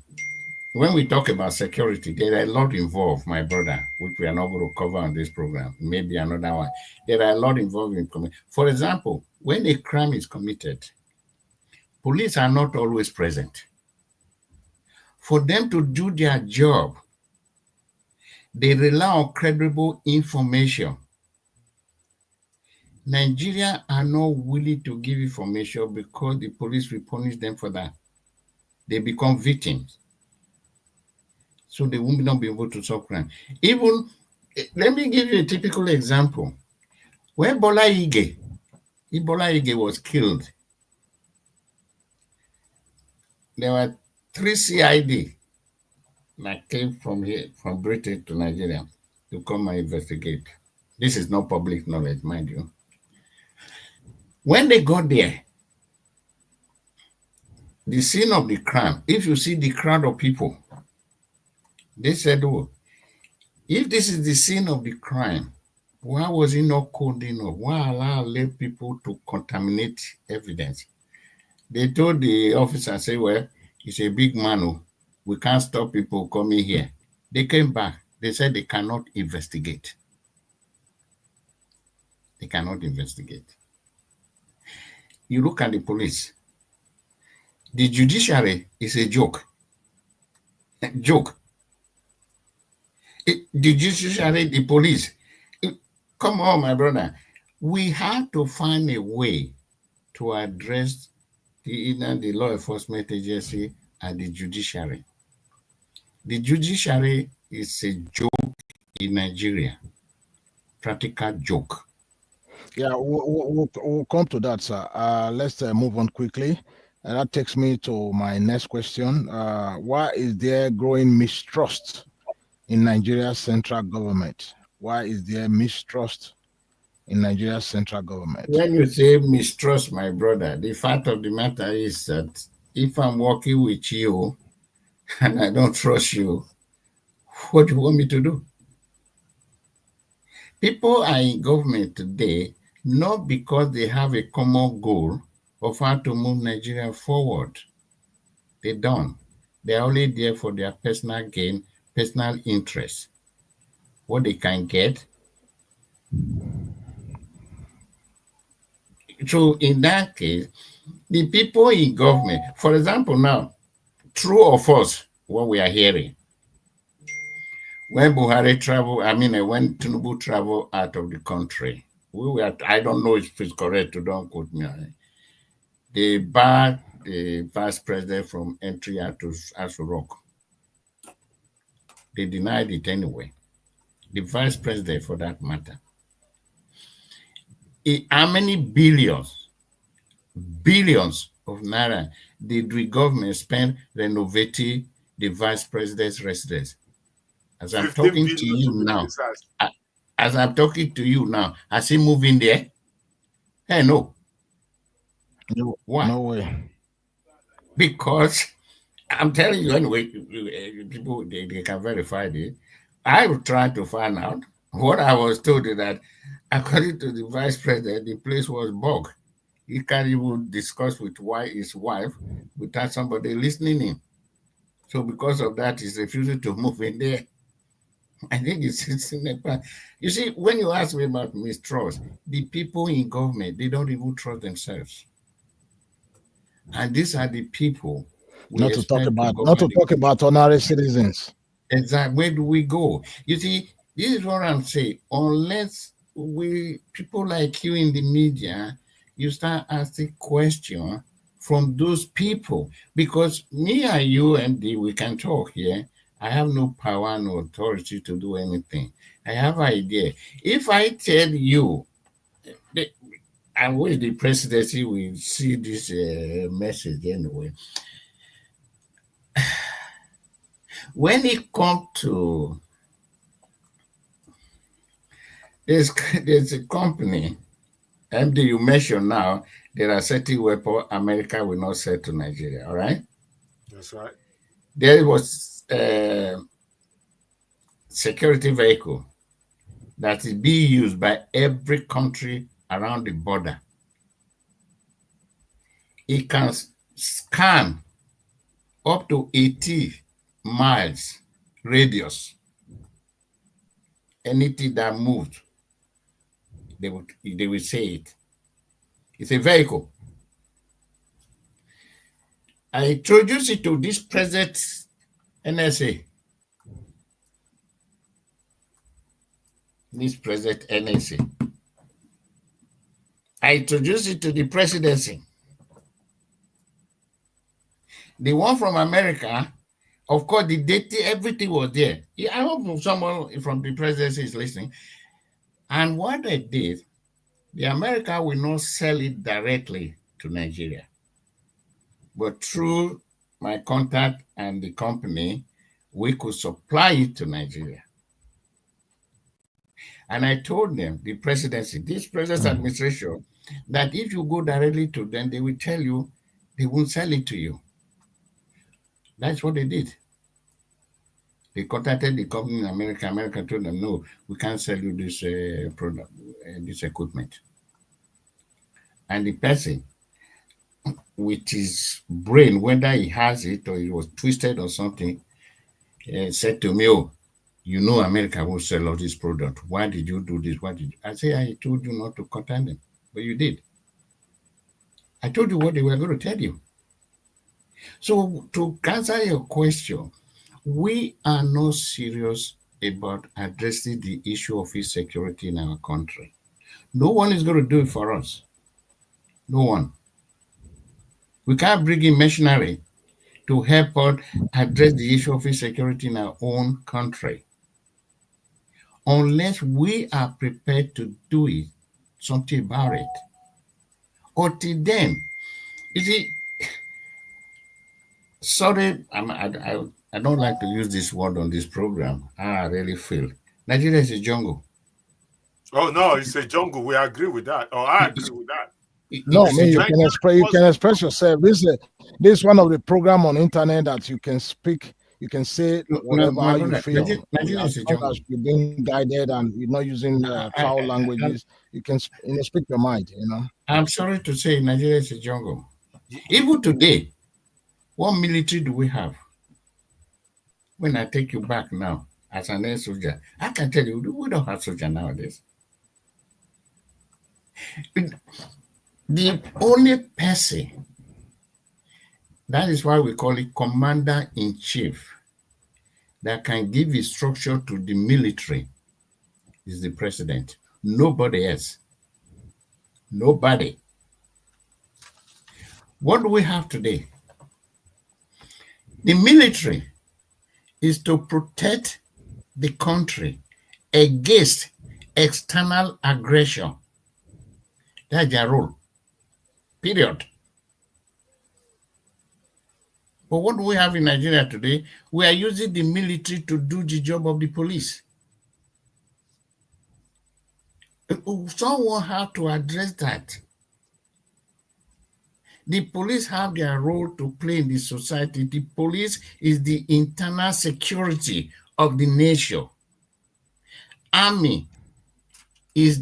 when we talk about security, there are a lot involved, my brother, which we are not going to cover on this program. Maybe another one. There are a lot involved in committing. For example, when a crime is committed, police are not always present. For them to do their job, they rely on credible information. Nigerians are not willing to give information because the police will punish them for that. They become victims. So they will not be able to solve crime. Even, let me give you a typical example. When Ebola Ige was killed, there were 3 CID that came from Britain to Nigeria to come and investigate. This is not public knowledge, mind you. When they got there, the scene of the crime, if you see the crowd of people, they said, if this is the scene of the crime, Why was he not called enough? Why allow people to contaminate evidence? They told the officer, say, well, he's a big man. We can't stop people coming here. They came back. They said they cannot investigate. They cannot investigate. You look at the police. The judiciary is a joke. Joke. The judiciary, the police. Come on, my brother. We have to find a way to address either the law enforcement agency and the judiciary. The judiciary is a joke in Nigeria. Practical joke. Yeah, we'll come to that, sir. Let's move on quickly. And that takes me to my next question. Why is there growing mistrust in Nigeria's central government? Why is there mistrust in Nigeria's central government? When you say mistrust, my brother, the fact of the matter is that if I'm working with you and I don't trust you, what do you want me to do? People are in government today not because they have a common goal of how to move Nigeria forward. They don't. They're only there for their personal gain, personal interest. What they can get. So in that case, the people in government, for example, now, true or false, what we are hearing, when Buhari when Tinubu traveled out of the country, I don't know if it's correct, don't quote me on it. They barred the vice president from entry out to Aso Rock. They denied it anyway. The vice president, for that matter. How many billions of naira did the government spend renovating the vice president's residence? As I'm talking to you now, has he moved in there? Hey, no. Why? No way. Because I'm telling you anyway, people they can verify it. I will try to find out. What I was told is that according to the vice president, the place was bugged. He can't even discuss with his wife without somebody listening in. So because of that, he's refusing to move in there. I think it's in the past. You see, when you ask me about mistrust, the people in government, they don't even trust themselves. And these are the people not to talk about ordinary citizens. Exactly. Where do we go? You see, this is what I'm saying. Unless people like you in the media, you start asking questions from those people, because me and you and we can talk here. I have no power, no authority to do anything. I have an idea. If I tell you, I wish the presidency will see this message anyway. When it comes to there's a company, MD you mentioned now, there are certain weapons America will not sell to Nigeria, all right? That's right. There was a security vehicle that is being used by every country around the border. It can scan up to 80 miles radius. Anything that moved, they will say it. It's a vehicle. I introduced it to this present NSA. This present NSA. I introduced it to the presidency. The one from America, of course, the data, everything was there. I hope someone from the presidency is listening. And what they did, the America will not sell it directly to Nigeria, but through my contact and the company, we could supply it to Nigeria. And I told them, the presidency, this present administration, that if you go directly to them, they will tell you they won't sell it to you. That's what they did. They contacted the company in America. America told them, no, we can't sell you this product, this equipment. And the person, with his brain, whether he has it or it was twisted or something, said to me, oh, you know America will sell all this product. Why did you do this? Why did you? I say, I told you not to contact them, but you did. I told you what they were going to tell you. So to answer your question, we are not serious about addressing the issue of insecurity in our country. No one is going to do it for us. No one. We can't bring in machinery to help us address the issue of insecurity in our own country unless we are prepared to do it, something about it. Until then, you see, sorry, I don't like to use this word on this program. I really feel Nigeria is a jungle. Oh no, it's a jungle. We agree with that. Oh, I agree with that. No, man, you can express yourself. This is one of the program on internet that you can speak, you can say whatever you feel. As long as you're being guided and you're not using foul languages, you can speak your mind. I'm sorry to say, Nigeria is a jungle. Even today, what military do we have? When I take you back now as an air soldier, I can tell you we don't have soldier nowadays. The only person, that is why we call it commander-in-chief, that can give instruction to the military is the president. Nobody else. Nobody. What do we have today? The military is to protect the country against external aggression. That's their role. Period. But what do we have in Nigeria today? We are using the military to do the job of the police. Someone has to address that. The police have their role to play in the society. The police is the internal security of the nation. Army is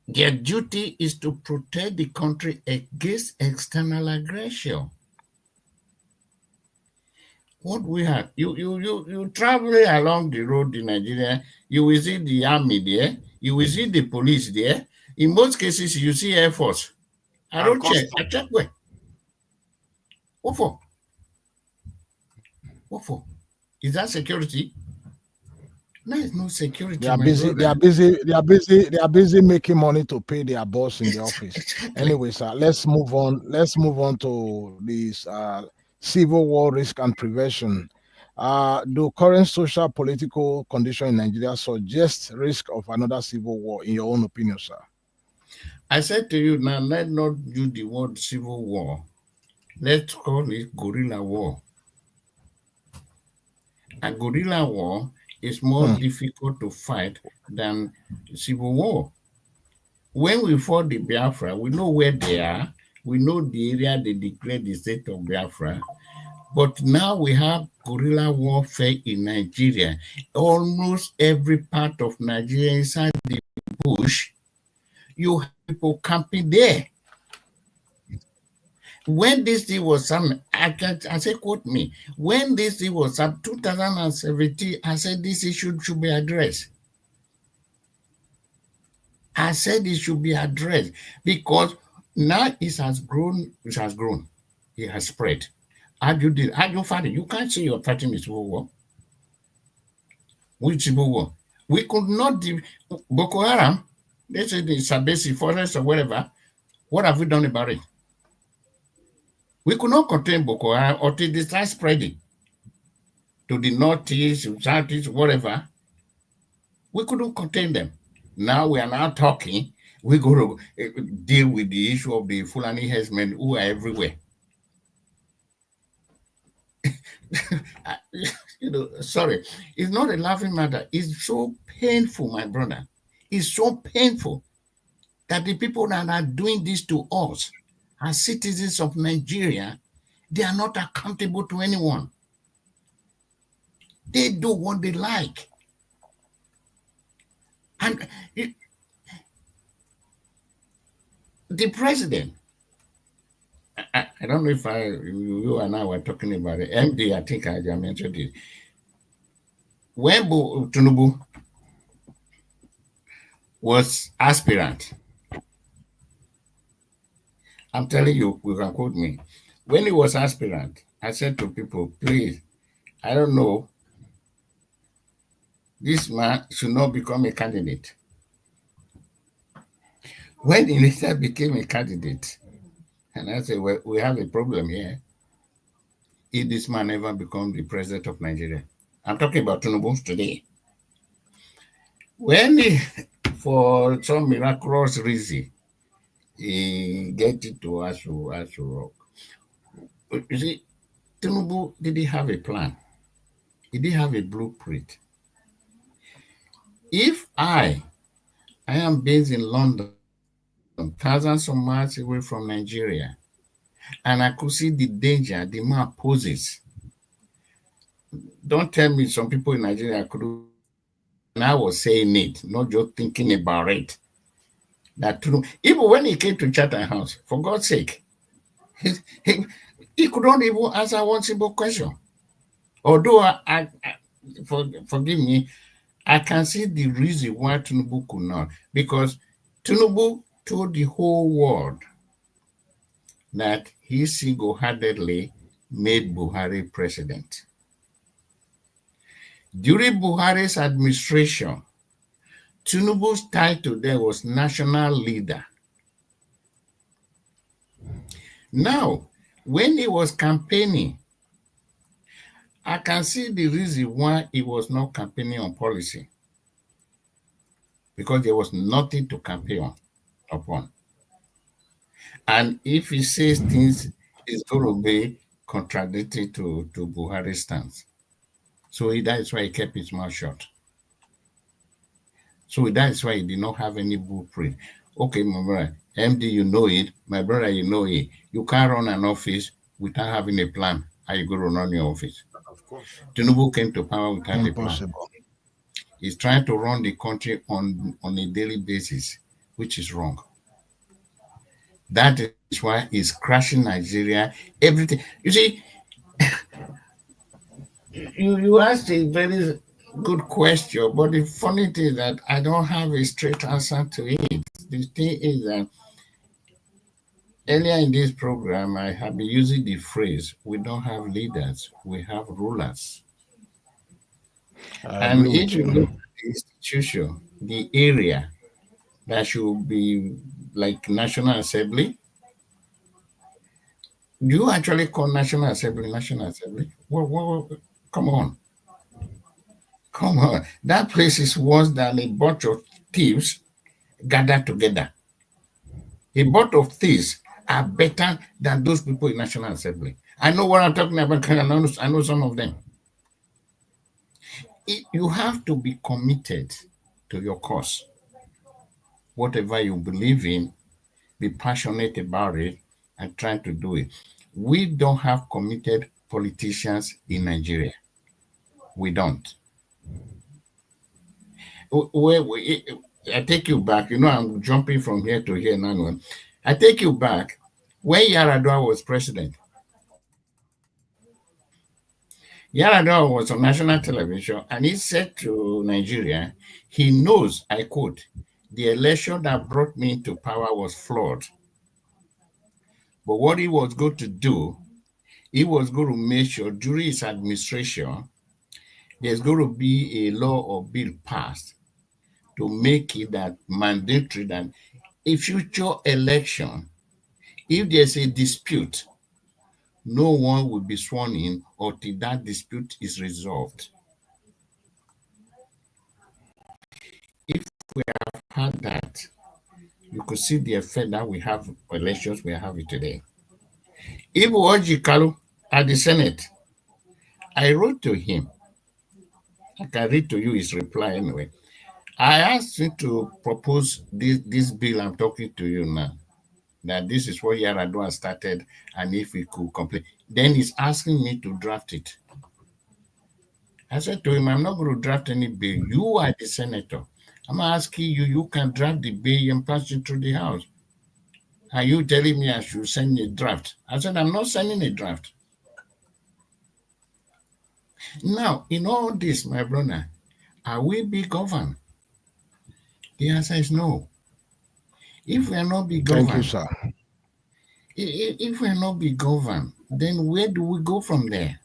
their duty is to protect the country against external aggression. What we have, you travel along the road in Nigeria, you will see the army there, you will see the police there. In most cases, you see Air Force. I don't check. I check where. What for? What for? Is that security? No, it's no security. They are busy. They are busy making money to pay their boss in the office. Anyway, sir, let's move on. Let's move on to this civil war risk and prevention. Do current social political condition in Nigeria suggest risk of another civil war, in your own opinion, sir? I said to you now, let's not use the word civil war. Let's call it guerrilla war. A guerrilla war is more difficult to fight than civil war. When we fought the Biafra, we know where they are. We know the area they declared the state of Biafra. But now we have guerrilla warfare in Nigeria. Almost every part of Nigeria inside the bush, you have people camping there. When this thing was up, I say, quote me, when this thing was up, 2017, I said this issue should be addressed. I said it should be addressed because now it has grown, it has spread. How do you fight it? You can't say you're fighting the civil war. Which civil war? We could not do Boko Haram, they say the Sabesi forest or whatever. What have we done about it? We could not contain Boko Haram until they start spreading to the northeast, southeast, whatever. We couldn't contain them. Now we are now talking, we're going to deal with the issue of the Fulani herdsmen who are everywhere. Sorry, it's not a laughing matter. It's so painful, my brother. It's so painful that the people that are doing this to us as citizens of Nigeria, they are not accountable to anyone. They do what they like. And the president, I don't know if you and I were talking about it. MD, I think I mentioned it. When Tinubu was aspirant, I'm telling you, you can quote me. When he was aspirant, I said to people, please, I don't know, this man should not become a candidate. When he later became a candidate, and I said, well, we have a problem here. If this man ever become the president of Nigeria, I'm talking about Tinubu today. When he, for some miraculous reason, he get into Asu Rock. You see, Tinubu didn't have a plan. He didn't have a blueprint. If I am based in London, thousands of miles away from Nigeria, and I could see the danger the man poses. Don't tell me some people in Nigeria could, and I was saying it, not just thinking about it. That even when he came to Chatham House, for God's sake, he could not even answer one simple question. Although forgive me, I can see the reason why Tinubu could not, because Tinubu told the whole world that he single-handedly made Buhari president. During Buhari's administration, Tinubu's title there was national leader. Now, when he was campaigning, I can see the reason why he was not campaigning on policy. Because there was nothing to campaign upon. And if he says things, it's going to be contradictory to Buhari's stance. So that is why he kept his mouth shut. So that is why he did not have any blueprint. Okay, my brother, MD, you know it. My brother, you know it. You can't run an office without having a plan. How you going to run your office? Of course. Tinubu came to power without Impossible. a plan. He's trying to run the country on a daily basis, which is wrong. That is why he's crashing Nigeria. Everything. You see, you asked a very good question, but the funny thing is that I don't have a straight answer to it. The thing is that earlier in this program, I have been using the phrase, we don't have leaders, we have rulers. And if you look at the institution, the area that should be like National Assembly, do you actually call National Assembly National Assembly? Well, come on. Come on. That place is worse than a bunch of thieves gathered together. A bunch of thieves are better than those people in National Assembly. I know what I'm talking about. I know some of them. You have to be committed to your cause. Whatever you believe in, be passionate about it and try to do it. We don't have committed politicians in Nigeria. We don't. I take you back. You know, I'm jumping from here to here now. I take you back when Yaradua was president. Yaradua was on national television and he said to Nigeria, he knows, I quote, the election that brought me into power was flawed. But what he was going to do, he was going to make sure during his administration, there's going to be a law or bill passed to make it that mandatory that a future election, if there's a dispute, no one will be sworn in until that dispute is resolved. If we have had that, you could see the effect that we have elections we are having today. Igbo Ojukwu at the Senate, I wrote to him. I can read to you his reply anyway. I asked him to propose this bill I'm talking to you now, that this is what Yaradua started, and if we could complete. Then he's asking me to draft it. I said to him, I'm not going to draft any bill. You are the senator. I'm asking you, you can draft the bill and pass it through the House. Are you telling me I should send a draft? I said, I'm not sending a draft. Now, in all this, my brother, are we being governed? The answer is no. If we are not being governed, Thank you, sir. If we are not being governed, then where do we go from there?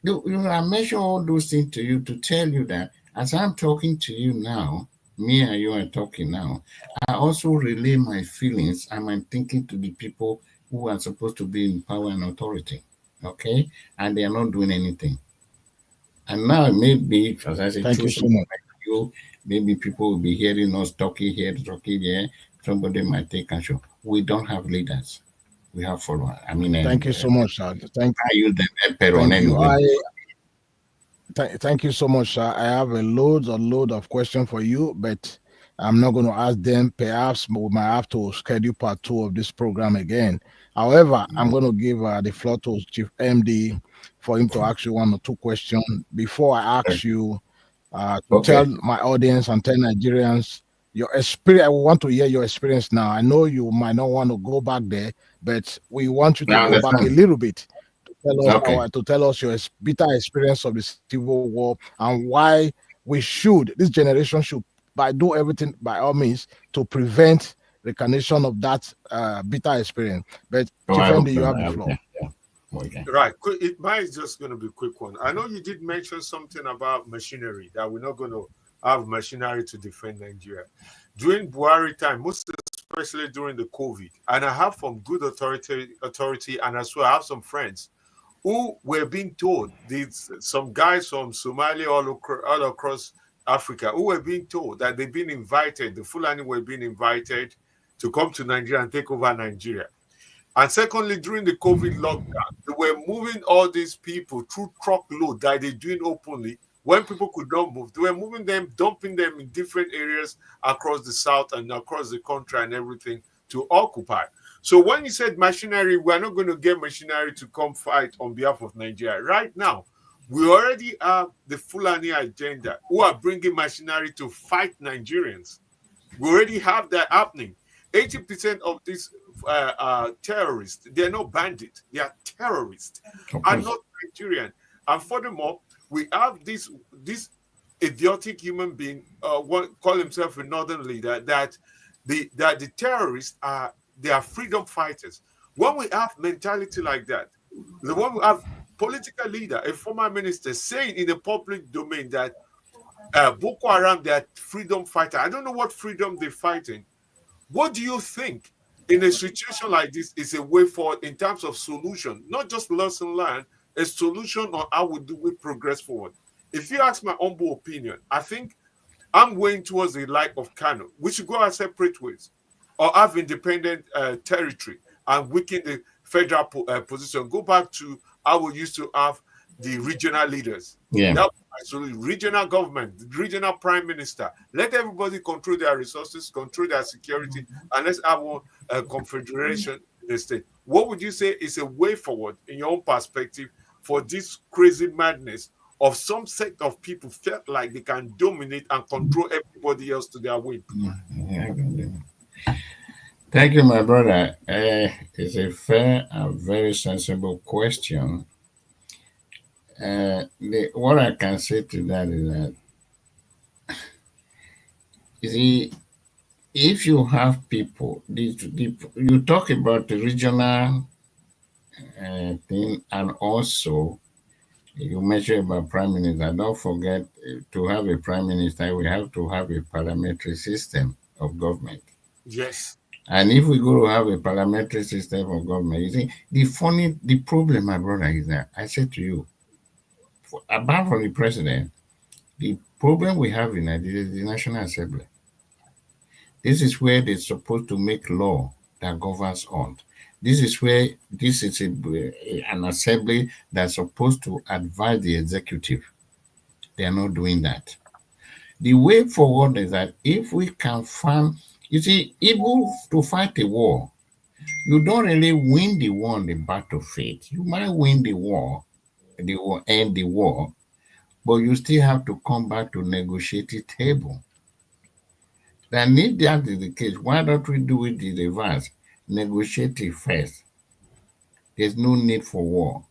I mention all those things to you to tell you that as I'm talking to you now, me and you are talking now, I also relay my feelings and my thinking to the people who are supposed to be in power and authority. Okay? And they are not doing anything. And now maybe, as I say, Thank you so much. Like you, maybe people will be hearing us talking here, talking there. Somebody might take control. We don't have leaders. We have followers. I mean, Thank you so much, sir. Thank you. Thank you. Thank you so much, sir. I have a load of questions for you, but I'm not going to ask them. Perhaps we might have to schedule part 2 of this program again. However, I'm going to give the floor to Chief MD for him to ask you 1 or 2 questions before I ask you to tell my audience and tell Nigerians your experience. I want to hear your experience now. I know you might not want to go back there, but we want you to go back a little bit. To tell us your bitter experience of the Civil War and why this generation should do everything by all means to prevent recognition of that bitter experience. But Chief MD, you have the floor. Right. Mine is just going to be a quick one. I know you did mention something about machinery, that we're not going to have machinery to defend Nigeria. During Buhari time, most especially during the COVID, and I have from good authority, and as well I have some friends who were being told, some guys from Somalia all across Africa, who were being told that they've been invited, the Fulani were being invited to come to Nigeria and take over Nigeria. And secondly, during the COVID lockdown, they were moving all these people through truckload that they're doing openly when people could not move. They were moving them, dumping them in different areas across the south and across the country and everything to occupy. So when you said machinery, we're not going to get machinery to come fight on behalf of Nigeria. Right now, we already have the Fulani agenda who are bringing machinery to fight Nigerians. We already have that happening. 80% of these terrorists, they're not bandits, they are terrorists, are not Nigerian. And furthermore, we have this idiotic human being, call himself a northern leader, that the terrorists are freedom fighters. When we have mentality like that, when we have political leader, a former minister, saying in the public domain that Boko Haram, they are freedom fighter. I don't know what freedom they're fighting. What do you think in a situation like this is a way forward in terms of solution, not just lesson learned, a solution on how we progress forward? If you ask my humble opinion, I think I'm going towards the like of Kano. We should go our separate ways or have independent territory and weaken the federal position. Go back to how we used to have the regional leaders. Yeah. That absolutely regional government, regional prime minister. Let everybody control their resources, control their security, and let's have one confederation in the state. What would you say is a way forward in your own perspective for this crazy madness of some sect of people felt like they can dominate and control everybody else to their whim? Thank you, my brother. It's a fair and very sensible question. What I can say to that is that, you see, if you have people, you talk about the regional thing, and also you mentioned about prime minister. Don't forget, to have a prime minister, we have to have a parliamentary system of government. Yes. And if we go to have a parliamentary system of government, you see, the problem, my brother, is that I said to you, apart from the president, the problem we have in Nigeria is the National Assembly. This is where they're supposed to make law that governs all. This is an assembly that's supposed to advise the executive. They are not doing that. The way forward is that if we can find, you see, even to fight a war, you don't really win the war on the battlefield. You might win the war, end the war but you still have to come back to negotiating table. Then if that is the case, why don't we do it the reverse? Negotiate it first. There's no need for war.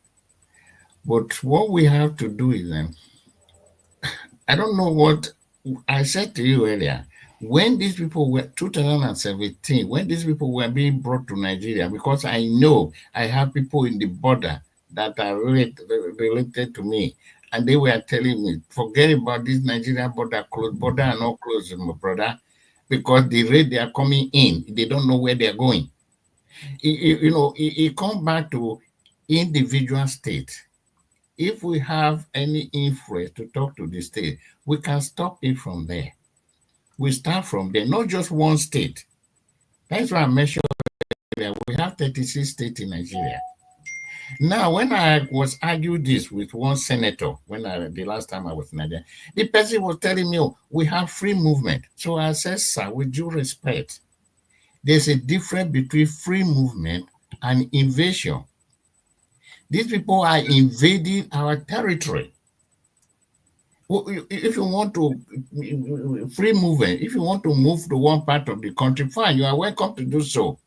But what we have to do is then, I don't know what I said to you earlier. When these people were 2017, when these people were being brought to Nigeria, because I know I have people in the border that are related to me, and they were telling me, forget about this Nigeria border are not closed, my brother, because the rate they are coming in, they don't know where they're going. It comes back to individual states. If we have any influence to talk to the state, we can stop it from there. We start from there, not just one state. That's why I mentioned earlier, we have 36 states in Nigeria. Now, when I was arguing this with one senator, the last time I was in Nigeria, the person was telling me, oh, we have free movement. So I said, sir, with due respect, there's a difference between free movement and invasion. These people are invading our territory. If you want to free movement, if you want to move to one part of the country, fine, you are welcome to do so.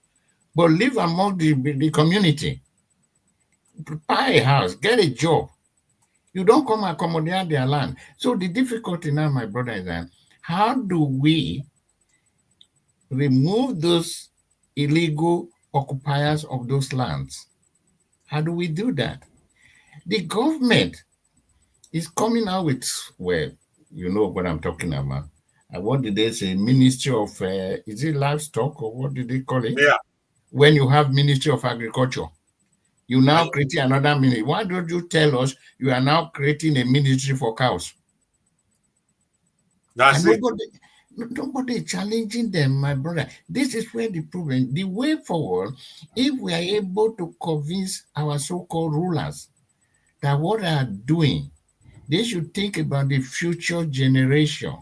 But live among the community. Buy a house, get a job. You don't come accommodate their land. So the difficulty now, my brother, is that how do we remove those illegal occupiers of those lands? How do we do that? The government is coming out with, well, you know what I'm talking about. What did they say? Ministry of, is it livestock or what did they call it? Yeah. When you have Ministry of Agriculture, you now creating another ministry. Why don't you tell us you are now creating a ministry for cows? That's it. Nobody challenging them, my brother. This is where the problem, the way forward, if we are able to convince our so-called rulers that what they are doing, they should think about the future generation,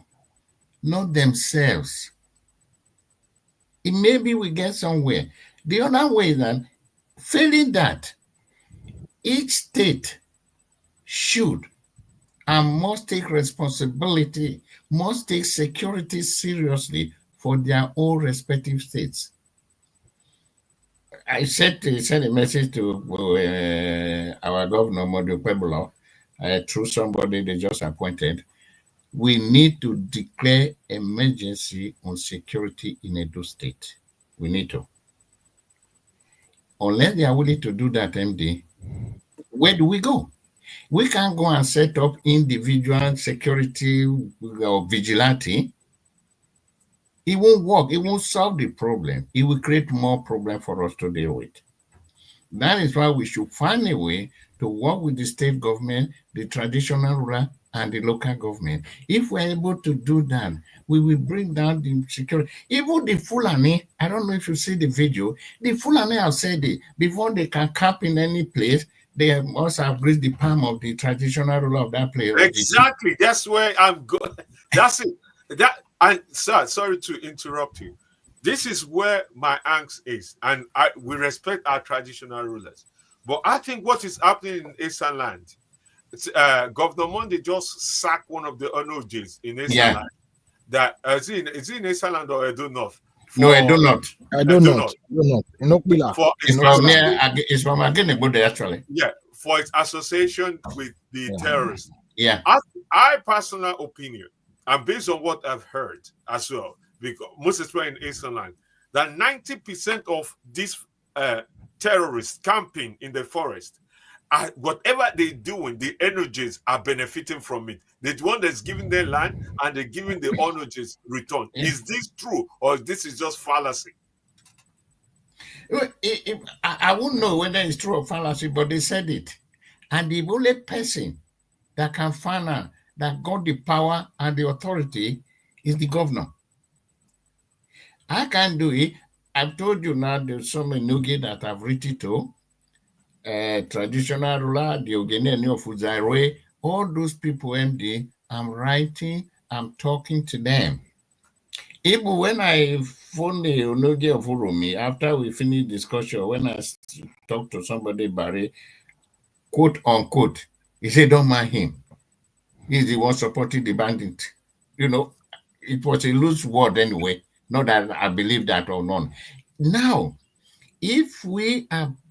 not themselves. It maybe we get somewhere. The other way is that, failing that, each state should and must take responsibility, must take security seriously for their own respective states. I sent a message to our governor, Modu Pueblo, through somebody they just appointed. We need to declare emergency on security in Edo State. We need to. Unless they are willing to do that, MD, where do we go? We can't go and set up individual security or vigilante. It won't work. It won't solve the problem. It will create more problem for us to deal with. That is why we should find a way to work with the state government, the traditional ruler, and the local government. If we're able to do that, we will bring down the security. Even the Fulani, I don't know if you see the video, the Fulani have said it, before they can camp in any place, they must have reached the palm of the traditional ruler of that place. Exactly. That's where I'm going. That's it. And sir, sorry to interrupt you. This is where my angst is. And we respect our traditional rulers. But I think what is happening in Eastern Land, Governor Monday just sacked one of the Onojis in Eastern Land. That is it in Eastern Land or Edo North? No, I do not. I do not. It's from Agenegode, actually. Yeah, for its association with the terrorists. Yeah. I personal opinion, and based on what I've heard as well, because most especially in Eastern Land, that 90% of these terrorists camping in the forest, whatever they're doing, the energies are benefiting from it. The one that's giving their land and they're giving the energies return. Yeah. Is this true or this is just fallacy? I won't know whether it's true or fallacy, but they said it. And the only person that can find out that got the power and the authority is the governor. I can't do it. I've told you now there's so many Nugi that I've written to. Traditional ruler, the Ogene of Uzairwe, all those people, MD, I'm writing, I'm talking to them. Even when I phoned the Onoge of Urumi, after we finished discussion, when I talked to somebody, Barry, quote unquote, he said, don't mind him. He's the one supporting the bandit. You know, it was a loose word anyway. Not that I believe that or not. Now, if we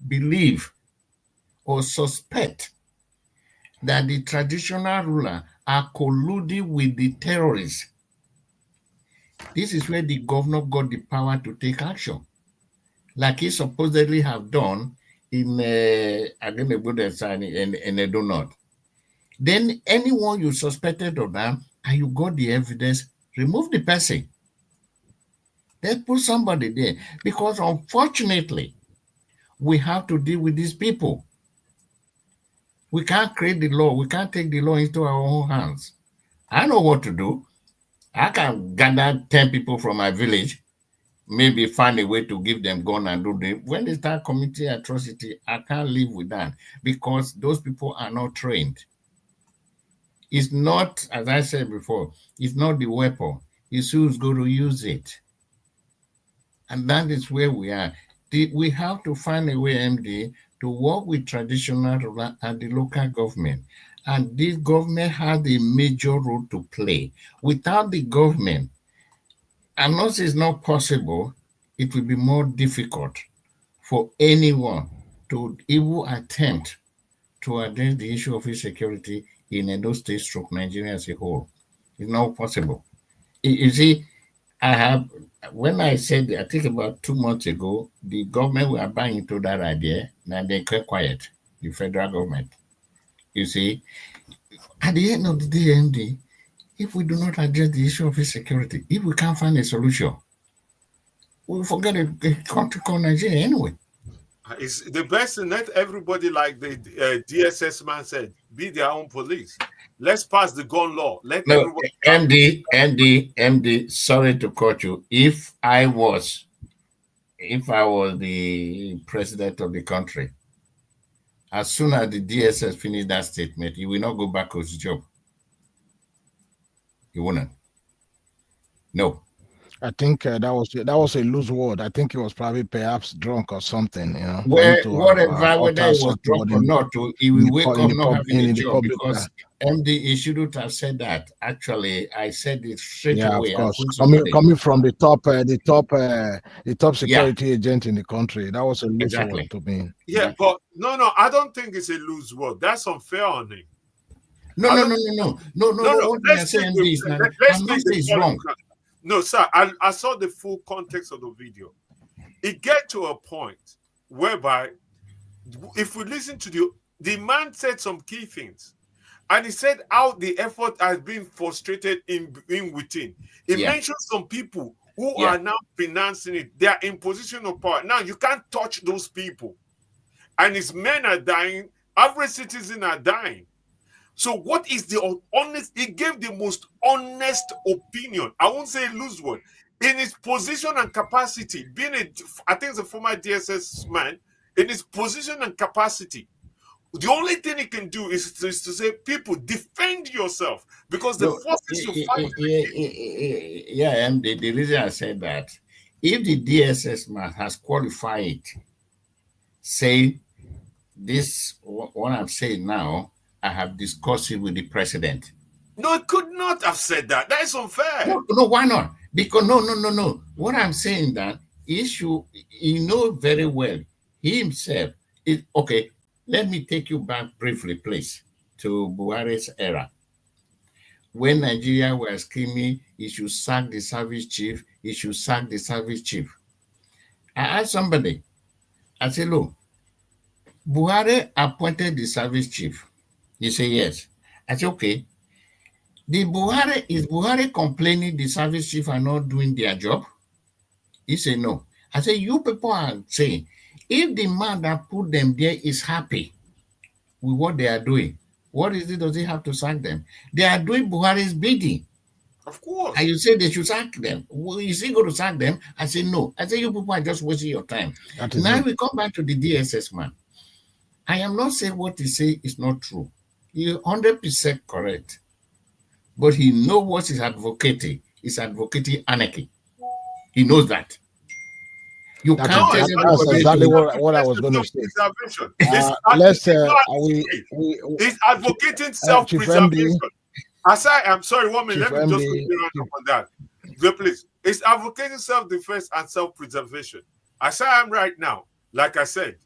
believe or suspect that the traditional ruler are colluding with the terrorists, this is where the governor got the power to take action, like he supposedly have done in in Edo North. Then anyone you suspected of that and you got the evidence, remove the person. Let's put somebody there, because unfortunately, we have to deal with these people. We can't create the law. We can't take the law into our own hands. I know what to do. I can gather 10 people from my village, maybe find a way to give them gun and do them. When they start committing atrocity, I can't live with that because those people are not trained. It's not, as I said before, it's not the weapon. It's who's going to use it. And that is where we are. We have to find a way, MD, to work with traditional ruler and the local government. And this government has a major role to play. Without the government, unless it's not possible, it will be more difficult for anyone to even attempt to address the issue of insecurity in Edo State stroke Nigeria as a whole. It's not possible. You see, when I said, I think about 2 months ago, the government were buying into that idea, and they kept quiet, the federal government. You see, at the end of the day, MD, if we do not address the issue of insecurity, if we can't find a solution, we'll forget a country called Nigeria anyway. It's the best to let everybody, like the DSS man said, be their own police. Let's pass the gun law. MD, sorry to cut you. If I was the president of the country, as soon as the DSS finished that statement, he will not go back to his job. He wouldn't. No. I think that was a loose word. I think he was probably perhaps drunk or something, you know. Whether he was drunk or not, he will wake up not having a job because MD, he shouldn't have said that. Actually, I said it straight away. Of course. Coming from the top security agent in the country, that was a loose word to me. Yeah, but no, I don't think it's a loose word. That's unfair on him. No. Let's say it's wrong. No, sir, I saw the full context of the video. It get to a point whereby, if we listen to the man said some key things, and he said how the effort has been frustrated in within. He mentioned some people who are now financing it. They are in position of power. Now, you can't touch those people. And his men are dying. Average citizens are dying. So what is the honest? He gave the most honest opinion. I won't say loose word. In his position and capacity, I think it's a former DSS man, in his position and capacity, the only thing he can do is to say, people, defend yourself because the forces you fight. And the reason I said that, if the DSS man has qualified, say this, what I'm saying now, I have discussed it with the president. No, it could not have said that. That is unfair. No, why not? Because no. What I'm saying that issue, he knows very well. He himself is okay. Let me take you back briefly, please, to Buhari's era. When Nigeria was screaming, he should sack the service chief, he should sack the service chief. I asked somebody, I said, look, Buhari appointed the service chief. He said, yes. I said, okay. Is Buhari complaining the service chief are not doing their job? He said, no. I said, you people are saying, if the man that put them there is happy with what they are doing, what is it does he have to sack them? They are doing Buhari's bidding. Of course. And you say they should sack them. Well, is he going to sack them? I said, no. I said, you people are just wasting your time. Now we come back to the DSS man. I am not saying what he say is not true. He is 100% correct. But he knows what he's advocating. He's advocating anarchy. He knows that. You that's exactly what I was going to say. He's advocating self-preservation. Aside, I'm sorry, 1 minute. Chief Let me just MD. quickly round up on that. Please. It's advocating self-defense and self-preservation. As I am right now, like I said,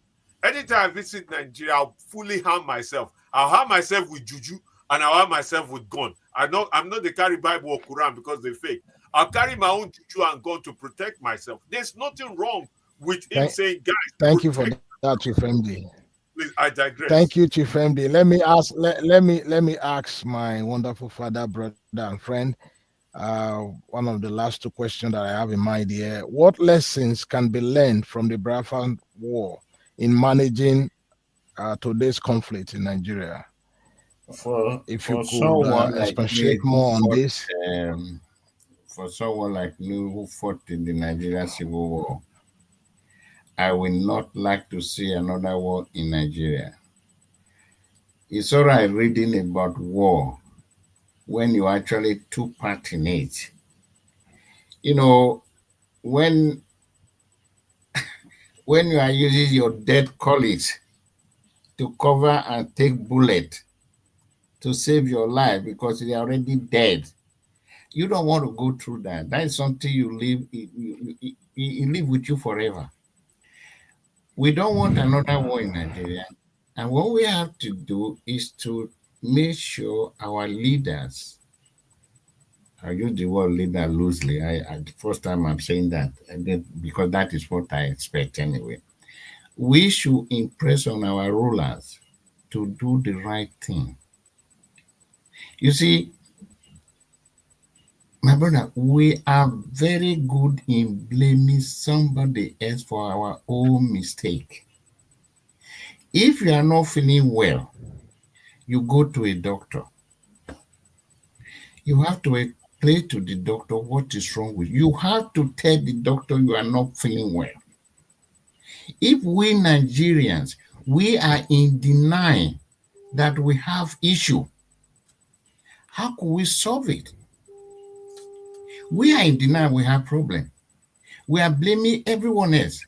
anytime I visit Nigeria, I'll fully harm myself. I'll harm myself with juju and I'll harm myself with gun. I'm not the carry Bible or Quran because they fake. I'll carry my own juju and gun to protect myself. There's nothing wrong with him saying, guys, thank you for that, Chief MD. Please, I digress. Thank you, Chief MD. Let me ask my wonderful father, brother, and friend. One of the last two questions that I have in mind here: what lessons can be learned from the Biafran War in managing today's conflict in Nigeria? If you could expatiate more on this. For someone like me who fought in the Nigerian Civil War, I will not like to see another war in Nigeria. It's all right reading about war when you actually took part in it. You know, when you are using your dead colleagues to cover and take bullet to save your life because they are already dead, you don't want to go through that. That is something you live with you forever. We don't want another war in Nigeria. And what we have to do is to make sure our leaders, I use the word leader loosely. The first time I'm saying that, because that is what I expect anyway. We should impress on our rulers to do the right thing. You see, my brother, we are very good in blaming somebody else for our own mistake. If you are not feeling well, you go to a doctor. You have to explain to the doctor what is wrong with you. You have to tell the doctor you are not feeling well. If we Nigerians, we are in denial that we have issue, how could we solve it? We are in denial we have problem. We are blaming everyone else.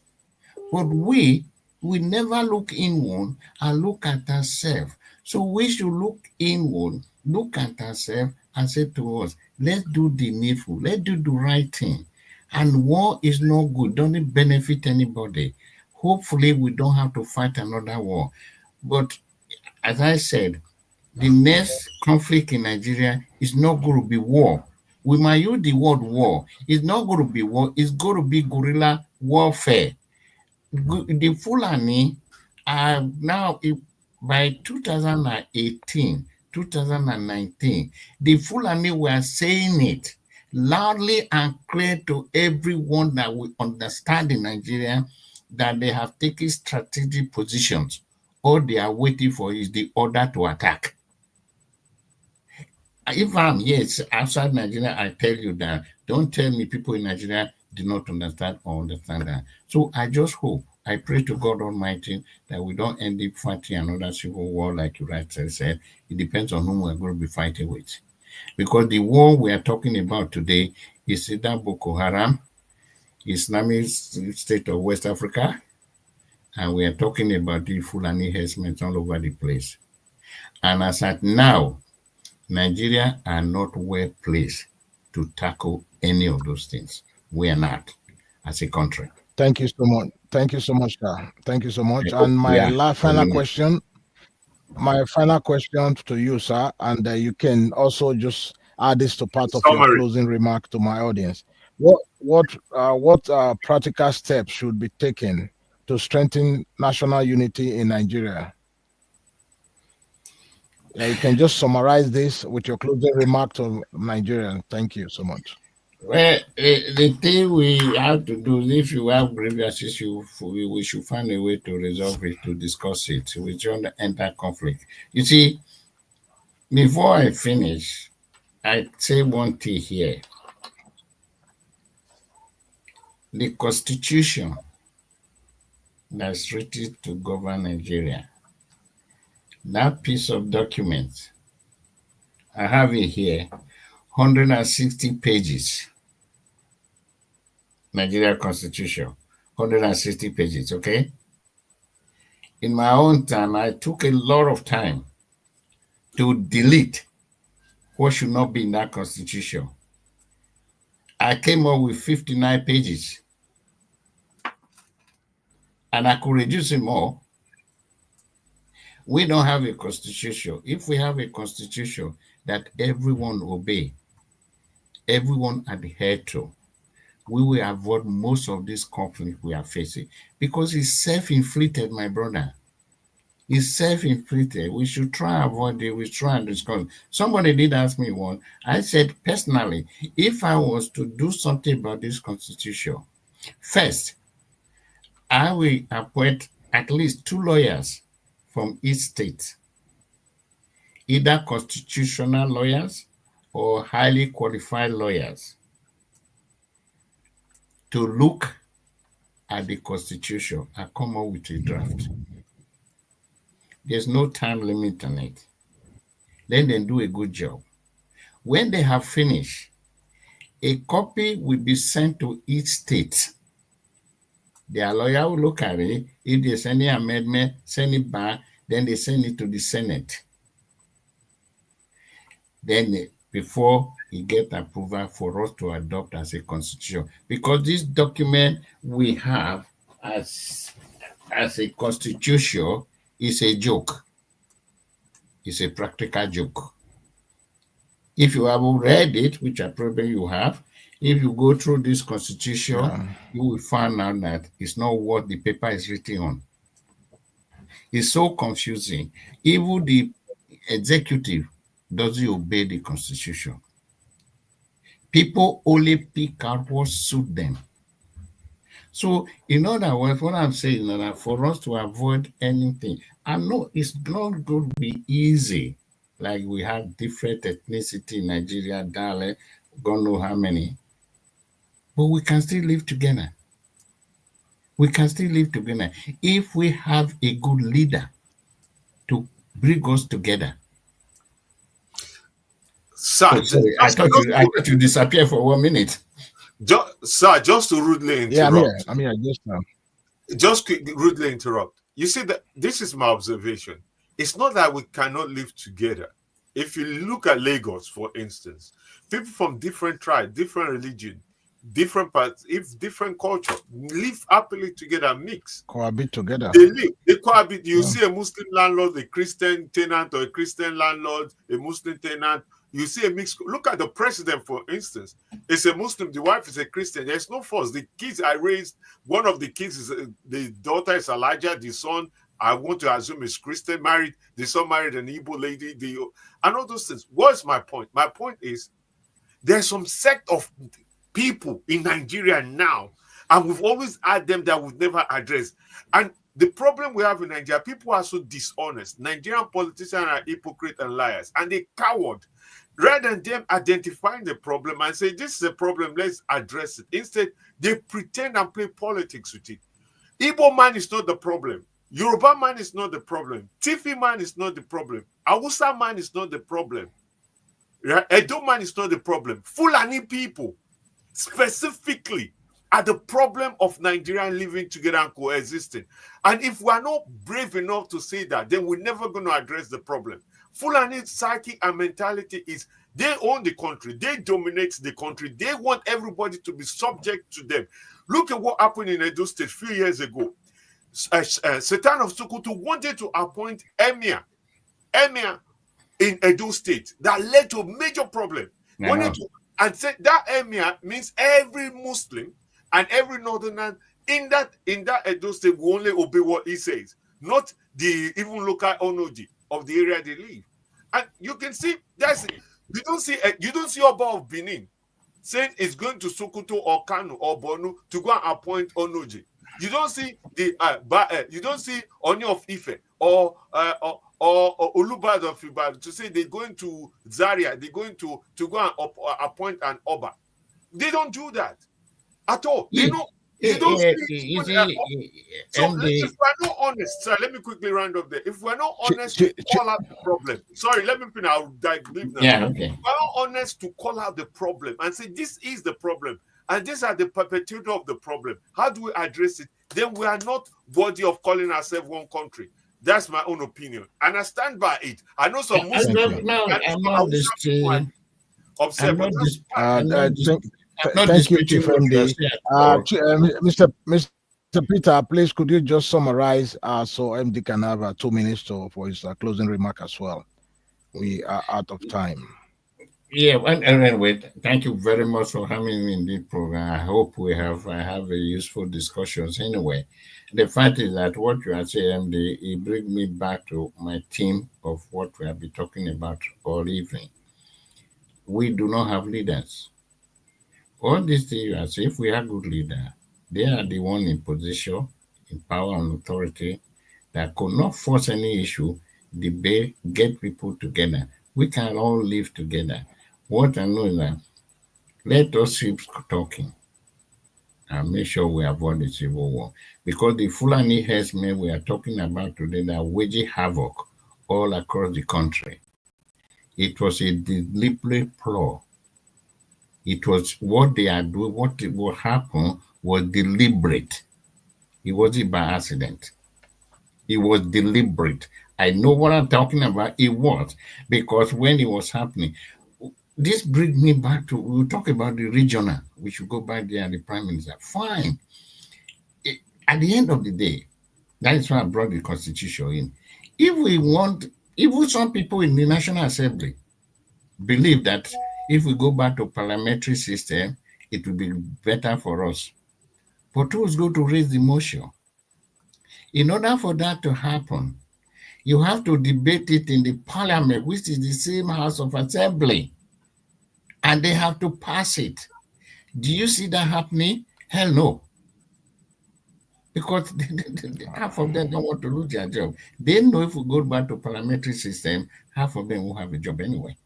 But we never look inward and look at ourselves. So we should look inward, look at ourselves and say to us, let's do the needful, let's do the right thing. And war is not good, doesn't benefit anybody. Hopefully we don't have to fight another war. But as I said, the next conflict in Nigeria is not going to be war. We might use the word war. It's not going to be war. It's going to be guerrilla warfare. The Fulani are now, by 2018, 2019, the Fulani were saying it loudly and clear to everyone that we understand in Nigeria that they have taken strategic positions. All they are waiting for is the order to attack. If I'm outside Nigeria, I tell you that. Don't tell me people in Nigeria do not understand or understand that. So I just hope, I pray to God Almighty that we don't end up fighting another civil war like you rightly said. It depends on whom we're going to be fighting with. Because the war we are talking about today is either Boko Haram, Islamic State of West Africa, and we are talking about the Fulani herdsmen all over the place. And as at now, Nigeria are not well placed to tackle any of those things. We are not as a country. Thank you so much. Thank you so much, sir. Thank you so much. And my final question to you, sir, and you can also just add this to part of your closing remark to my audience. What practical steps should be taken to strengthen national unity in Nigeria? You can just summarize this with your closing remark to Nigeria. Thank you so much. Well, the thing we have to do, if you have grievous issue, we should find a way to resolve it, to discuss it. We don't enter conflict. You see, before I finish, I say one thing here. The Constitution that's written to govern Nigeria, that piece of document, I have it here, 160 pages. Nigeria Constitution, 160 pages, okay? In my own time, I took a lot of time to delete What should not be in that constitution? I came up with 59 pages. And I could reduce it more. We don't have a constitution. If we have a constitution that everyone obey, everyone adhere to, we will avoid most of this conflict we are facing, because it's self-inflicted, my brother. It's self-inflicted. We should try and avoid it. We try and discuss. Somebody did ask me one. I said, personally, if I was to do something about this constitution, first, I will appoint at least 2 lawyers from each state, either constitutional lawyers or highly qualified lawyers, to look at the constitution and come up with a draft. There's no time limit on it. Let them do a good job. When they have finished, a copy will be sent to each state. Their lawyer will look at it. If there's any amendment, send it back. Then they send it to the Senate. Then before it get approval for us to adopt as a constitution. Because this document we have as a constitution is a joke. It's a practical joke. If you have read it, which I probably you have, if you go through this constitution, you will find out that it's not what the paper is written on. It's so confusing. Even the executive doesn't obey the constitution. People only pick out what suits them. So, in other words, what I'm saying is that for us to avoid anything, I know it's not going to be easy. Like we have different ethnicity in Nigeria, dialect, don't know how many. But we can still live together. We can still live together if we have a good leader to bring us together. Sir, I thought you disappeared for 1 minute. Sir, just to rudely interrupt. Yeah, I just Just rudely interrupt. You see, that this is my observation. It's not that we cannot live together. If you look at Lagos, for instance, people from different tribes, different religion, different parts, if different culture live happily together, mix. cohabit together. They live, they cohabit. You see a Muslim landlord, a Christian tenant, or a Christian landlord, a Muslim tenant. You see a mix. Look at the president, for instance. It's a Muslim, the wife is a Christian. There's no force. The kids I raised, one of the kids is the daughter is Elijah, the son, I want to assume is Christian, married, the son married an Igbo lady, and all those things. What's my point? My point is there's some sect of people in Nigeria now, and we've always had them that we've never addressed. And the problem we have in Nigeria, people are so dishonest. Nigerian politicians are hypocrites and liars, and they coward. Rather than them identifying the problem and say, this is a problem, let's address it. Instead, they pretend and play politics with it. Igbo man is not the problem. Yoruba man is not the problem. Tifi man is not the problem. Hausa man is not the problem. Edo man is not the problem. Fulani people specifically are the problem of Nigerian living together and coexisting. And if we are not brave enough to say that, then we're never going to address the problem. Fulani psyche and mentality is they own the country. They dominate the country. They want everybody to be subject to them. Look at what happened in Edo State a few years ago. Sultan of Sokoto wanted to appoint emir in Edo State. That led to a major problem. And said that emir means every Muslim and every northerner in that Edo State will only obey what he says, not the even local onoji of the area they live. And you can see you don't see Oba of Benin saying it's going to Sokoto or Kano or Borno to go and appoint onoji. You don't see you don't see Oni of Ife or Olubad of Ibadan to say they're going to Zaria, they're going to go and appoint an Oba. They don't do that at all. You don't see. So if we're not honest, sir, let me quickly round up there. If we're not honest to call out the problem, sorry, let me finish. I'll dive deep now. Yeah, okay. If we're not honest to call out the problem and say this is the problem, and these are the perpetrators of the problem. How do we address it? Then we are not worthy of calling ourselves one country. That's my own opinion, and I stand by it. I know some Muslims. I'm not disputing. Upset, but thank you, Chief MD. Mr. Peter, please could you just summarize so MD can have 2 minutes for his closing remark as well? We are out of time. Yeah, and anyway, thank you very much for having me in this program. I hope I have a useful discussions anyway. The fact is that what you are saying, MD, it brings me back to my theme of what we have been talking about all evening. We do not have leaders. All these things you are saying, if we have good leaders, they are the one in position, in power and authority that could not force any issue, debate, get people together. We can all live together. What I know is that let us keep talking and make sure we avoid the civil war. Because the Fulani herdsmen we are talking about today that are waging havoc all across the country. It was a deliberate plot. It was what they are doing, what will happen was deliberate. It wasn't by accident. It was deliberate. I know what I'm talking about. It was because when it was happening, this brings me back to, we'll talk about the regional. We should go back there and the prime minister. Fine. At the end of the day, that is why I brought the constitution in. If we want, even some people in the National Assembly believe that if we go back to parliamentary system, it will be better for us. But who's going to raise the motion? In order for that to happen, you have to debate it in the parliament, which is the same House of Assembly. And they have to pass it. Do you see that happening? Hell no. Because half of them don't want to lose their job. They know if we go back to parliamentary system, half of them will have a job anyway.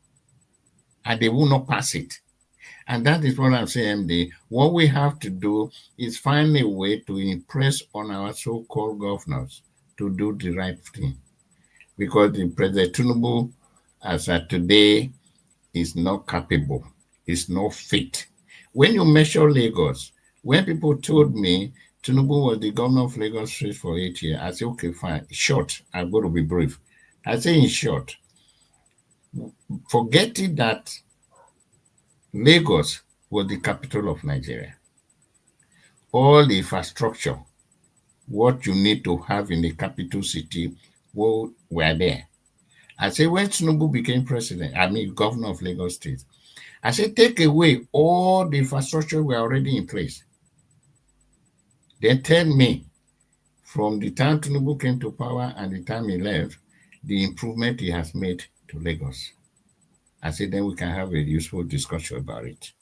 And they will not pass it. And that is what I'm saying, MD. What we have to do is find a way to impress on our so-called governors to do the right thing. Because the President Tinubu, as of today, is not capable, is not fit. When you measure Lagos, when people told me Tinubu was the governor of Lagos State for 8 years, I said, okay, fine. Short, I'm going to be brief. I say in short, forgetting that Lagos was the capital of Nigeria. All the infrastructure, what you need to have in the capital city, were there. I say when Tinubu became governor of Lagos State, I said take away all the infrastructure were already in place. Then tell me, from the time Tinubu came to power and the time he left, the improvement he has made to Lagos. I said then we can have a useful discussion about it.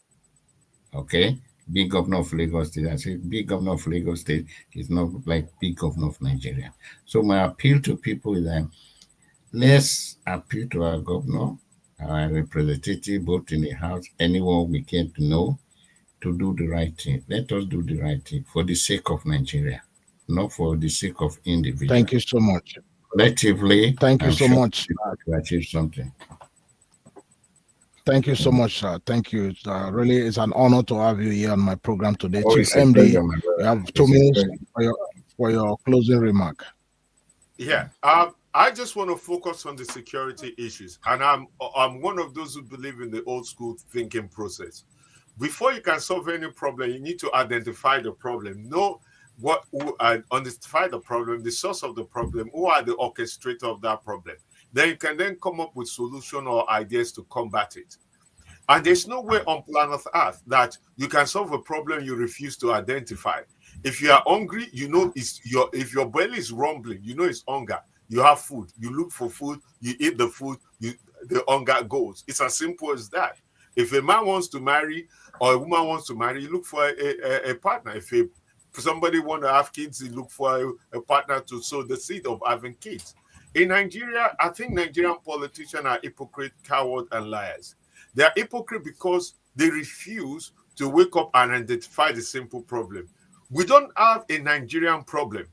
Okay? Big governor of Lagos State. I said big governor of Lagos State is not like big governor of Nigeria. So my appeal to people is that let's appeal to our governor, our representative, both in the House, anyone we can to know, to do the right thing. Let us do the right thing for the sake of Nigeria, not for the sake of individuals. Thank you so much. Collectively, thank you so much to achieve something. Thank you so much, sir. Thank you. Really, it's an honor to have you here on my program today. Chief MD, you have 2 minutes for your closing remark. Yeah, I just want to focus on the security issues, and I'm one of those who believe in the old school thinking process. Before you can solve any problem, you need to identify the problem. Know identify the problem, the source of the problem, who are the orchestrator of that problem. Then you can then come up with solution or ideas to combat it. And there's no way on planet Earth that you can solve a problem you refuse to identify. If you are hungry, you know if your belly is rumbling, you know it's hunger. You have food, you look for food, you eat the food, the hunger goes. It's as simple as that. If a man wants to marry or a woman wants to marry, you look for a partner. If somebody wants to have kids, you look for a partner to sow the seed of having kids. In Nigeria, I think Nigerian politicians are hypocrites, cowards, and liars. They are hypocrites because they refuse to wake up and identify the simple problem. We don't have a Nigerian problem.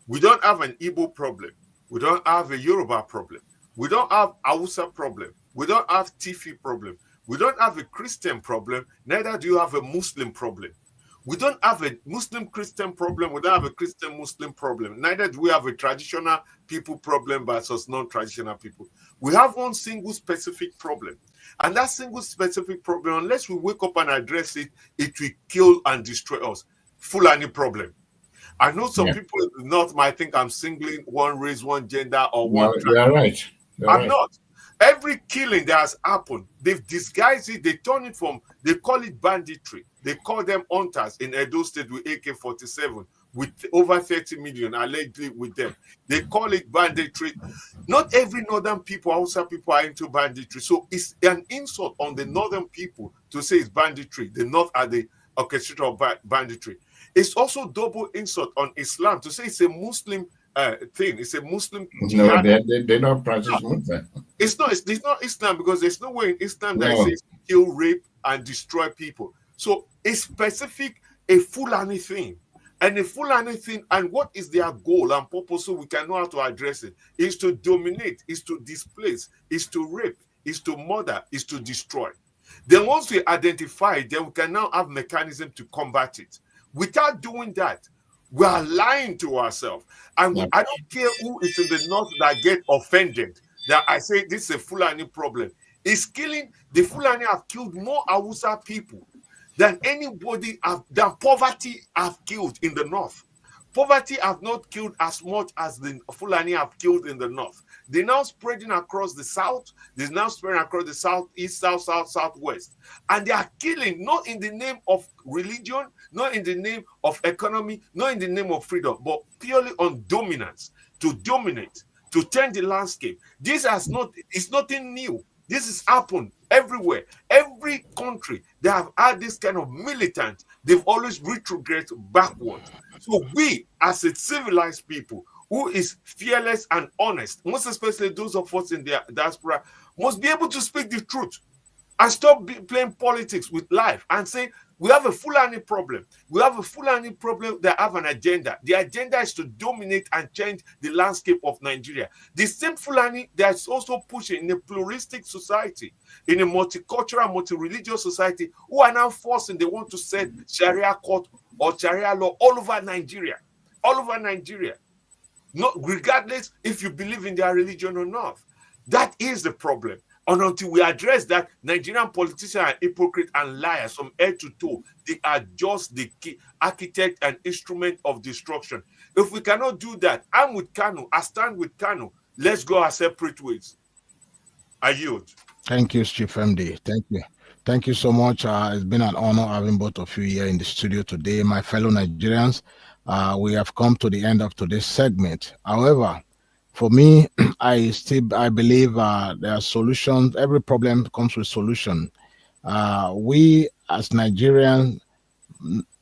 We don't have an Igbo problem. We don't have a Yoruba problem. We don't have Hausa problem. We don't have Tifi problem. We don't have a Christian problem. Neither do you have a Muslim problem. We don't have a Muslim-Christian problem. We don't have a Christian-Muslim problem. Neither do we have a traditional people problem versus non-traditional people. We have one single specific problem. And that single specific problem, unless we wake up and address it, it will kill and destroy us. Fulani problem. I know some people in the North might think I'm singling one race, one gender, or one tribe. You are right. I'm not. Every killing that has happened, they've disguised it. They turn it from, they call it banditry. They call them hunters in Edo State with AK-47, with over 30 million allegedly with them. They call it banditry. Not every northern people, Hausa people are into banditry. So it's an insult on the northern people to say it's banditry. The North are the orchestrator of banditry. It's also double insult on Islam to say it's a Muslim thing. It's a Muslim. No, they don't practice Muslim. It's not Islam, because there's no way in Islam that it says kill, rape, and destroy people. So it's specific a Fulani thing. And a Fulani thing, and what is their goal and purpose, so we can know how to address it, is to dominate, is to displace, is to rape, is to murder, is to destroy. Then once we identify it, then we can now have mechanism to combat it. Without doing that, we are lying to ourselves. And I don't care who is in the North that get offended that I say this is a Fulani problem. It's killing, the Fulani have killed more Hausa people than anybody, than poverty have killed in the North. Poverty have not killed as much as the Fulani have killed in the North. They're now spreading across the South. They're now spreading across the Southeast, Southwest. And they are killing, not in the name of religion, not in the name of economy, not in the name of freedom, but purely on dominance, to dominate, to change the landscape. This has not, it's nothing new. This has happened everywhere. Every country they have had this kind of militant, they've always retrograded backwards. So we, as a civilized people, who is fearless and honest, most especially those of us in the diaspora, must be able to speak the truth and stop playing politics with life and say, we have a Fulani problem. We have a Fulani problem that have an agenda. The agenda is to dominate and change the landscape of Nigeria. The same Fulani that's also pushing in a pluralistic society, in a multicultural, multi-religious society, who are now forcing, they want to set Sharia court or Sharia law all over Nigeria. All over Nigeria. Not regardless if you believe in their religion or not. That is the problem. And until we address that, Nigerian politicians are hypocrites and liars from head to toe. They are just the key architect and instrument of destruction. If we cannot do that, I'm with Kanu. I stand with Kanu. Let's go our separate ways. I yield. Thank you, Chief MD. Thank you. Thank you so much. It's been an honor having both of you here in the studio today. My fellow Nigerians, we have come to the end of today's segment. However, for me, I believe there are solutions. Every problem comes with solution. We as Nigerians,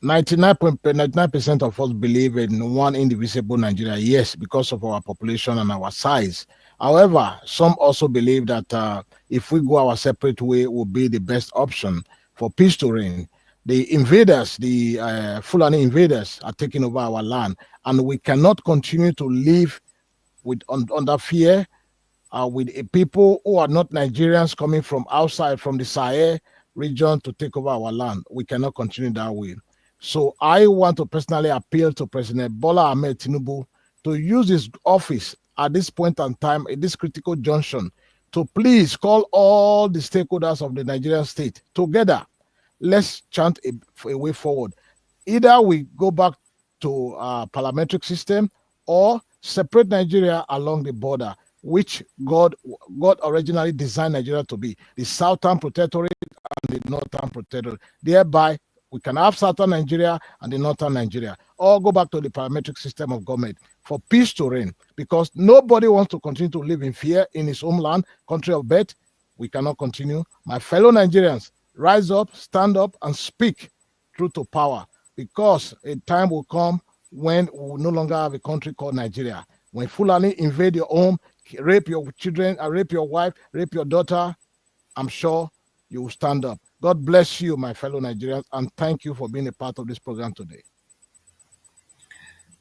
99% of us believe in one indivisible Nigeria. Yes, because of our population and our size. However, some also believe that if we go our separate way, will be the best option for peace to reign. The invaders, the Fulani invaders, are taking over our land, and we cannot continue to live under fear with people who are not Nigerians coming from outside, from the Sahel region, to take over our land. We cannot continue that way. So I want to personally appeal to President Bola Ahmed Tinubu to use his office at this point in time, at this critical junction, to please call all the stakeholders of the Nigerian state together. Let's chant a way forward. Either we go back to parliamentary system or separate Nigeria along the border, which God originally designed Nigeria to be, the Southern Protectorate and the Northern Protectorate. Thereby, we can have Southern Nigeria and the Northern Nigeria, or go back to the parliamentary system of government for peace to reign, because nobody wants to continue to live in fear in his homeland, country of birth. We cannot continue. My fellow Nigerians, rise up, stand up, and speak truth to power, because a time will come when we will no longer have a country called Nigeria. When Fulani invade your home, rape your children, rape your wife, rape your daughter, I'm sure you will stand up. God bless you, my fellow Nigerians, and thank you for being a part of this program today.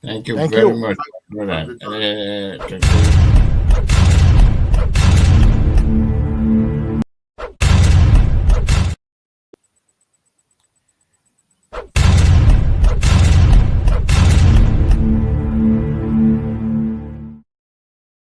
Thank you very much, brother.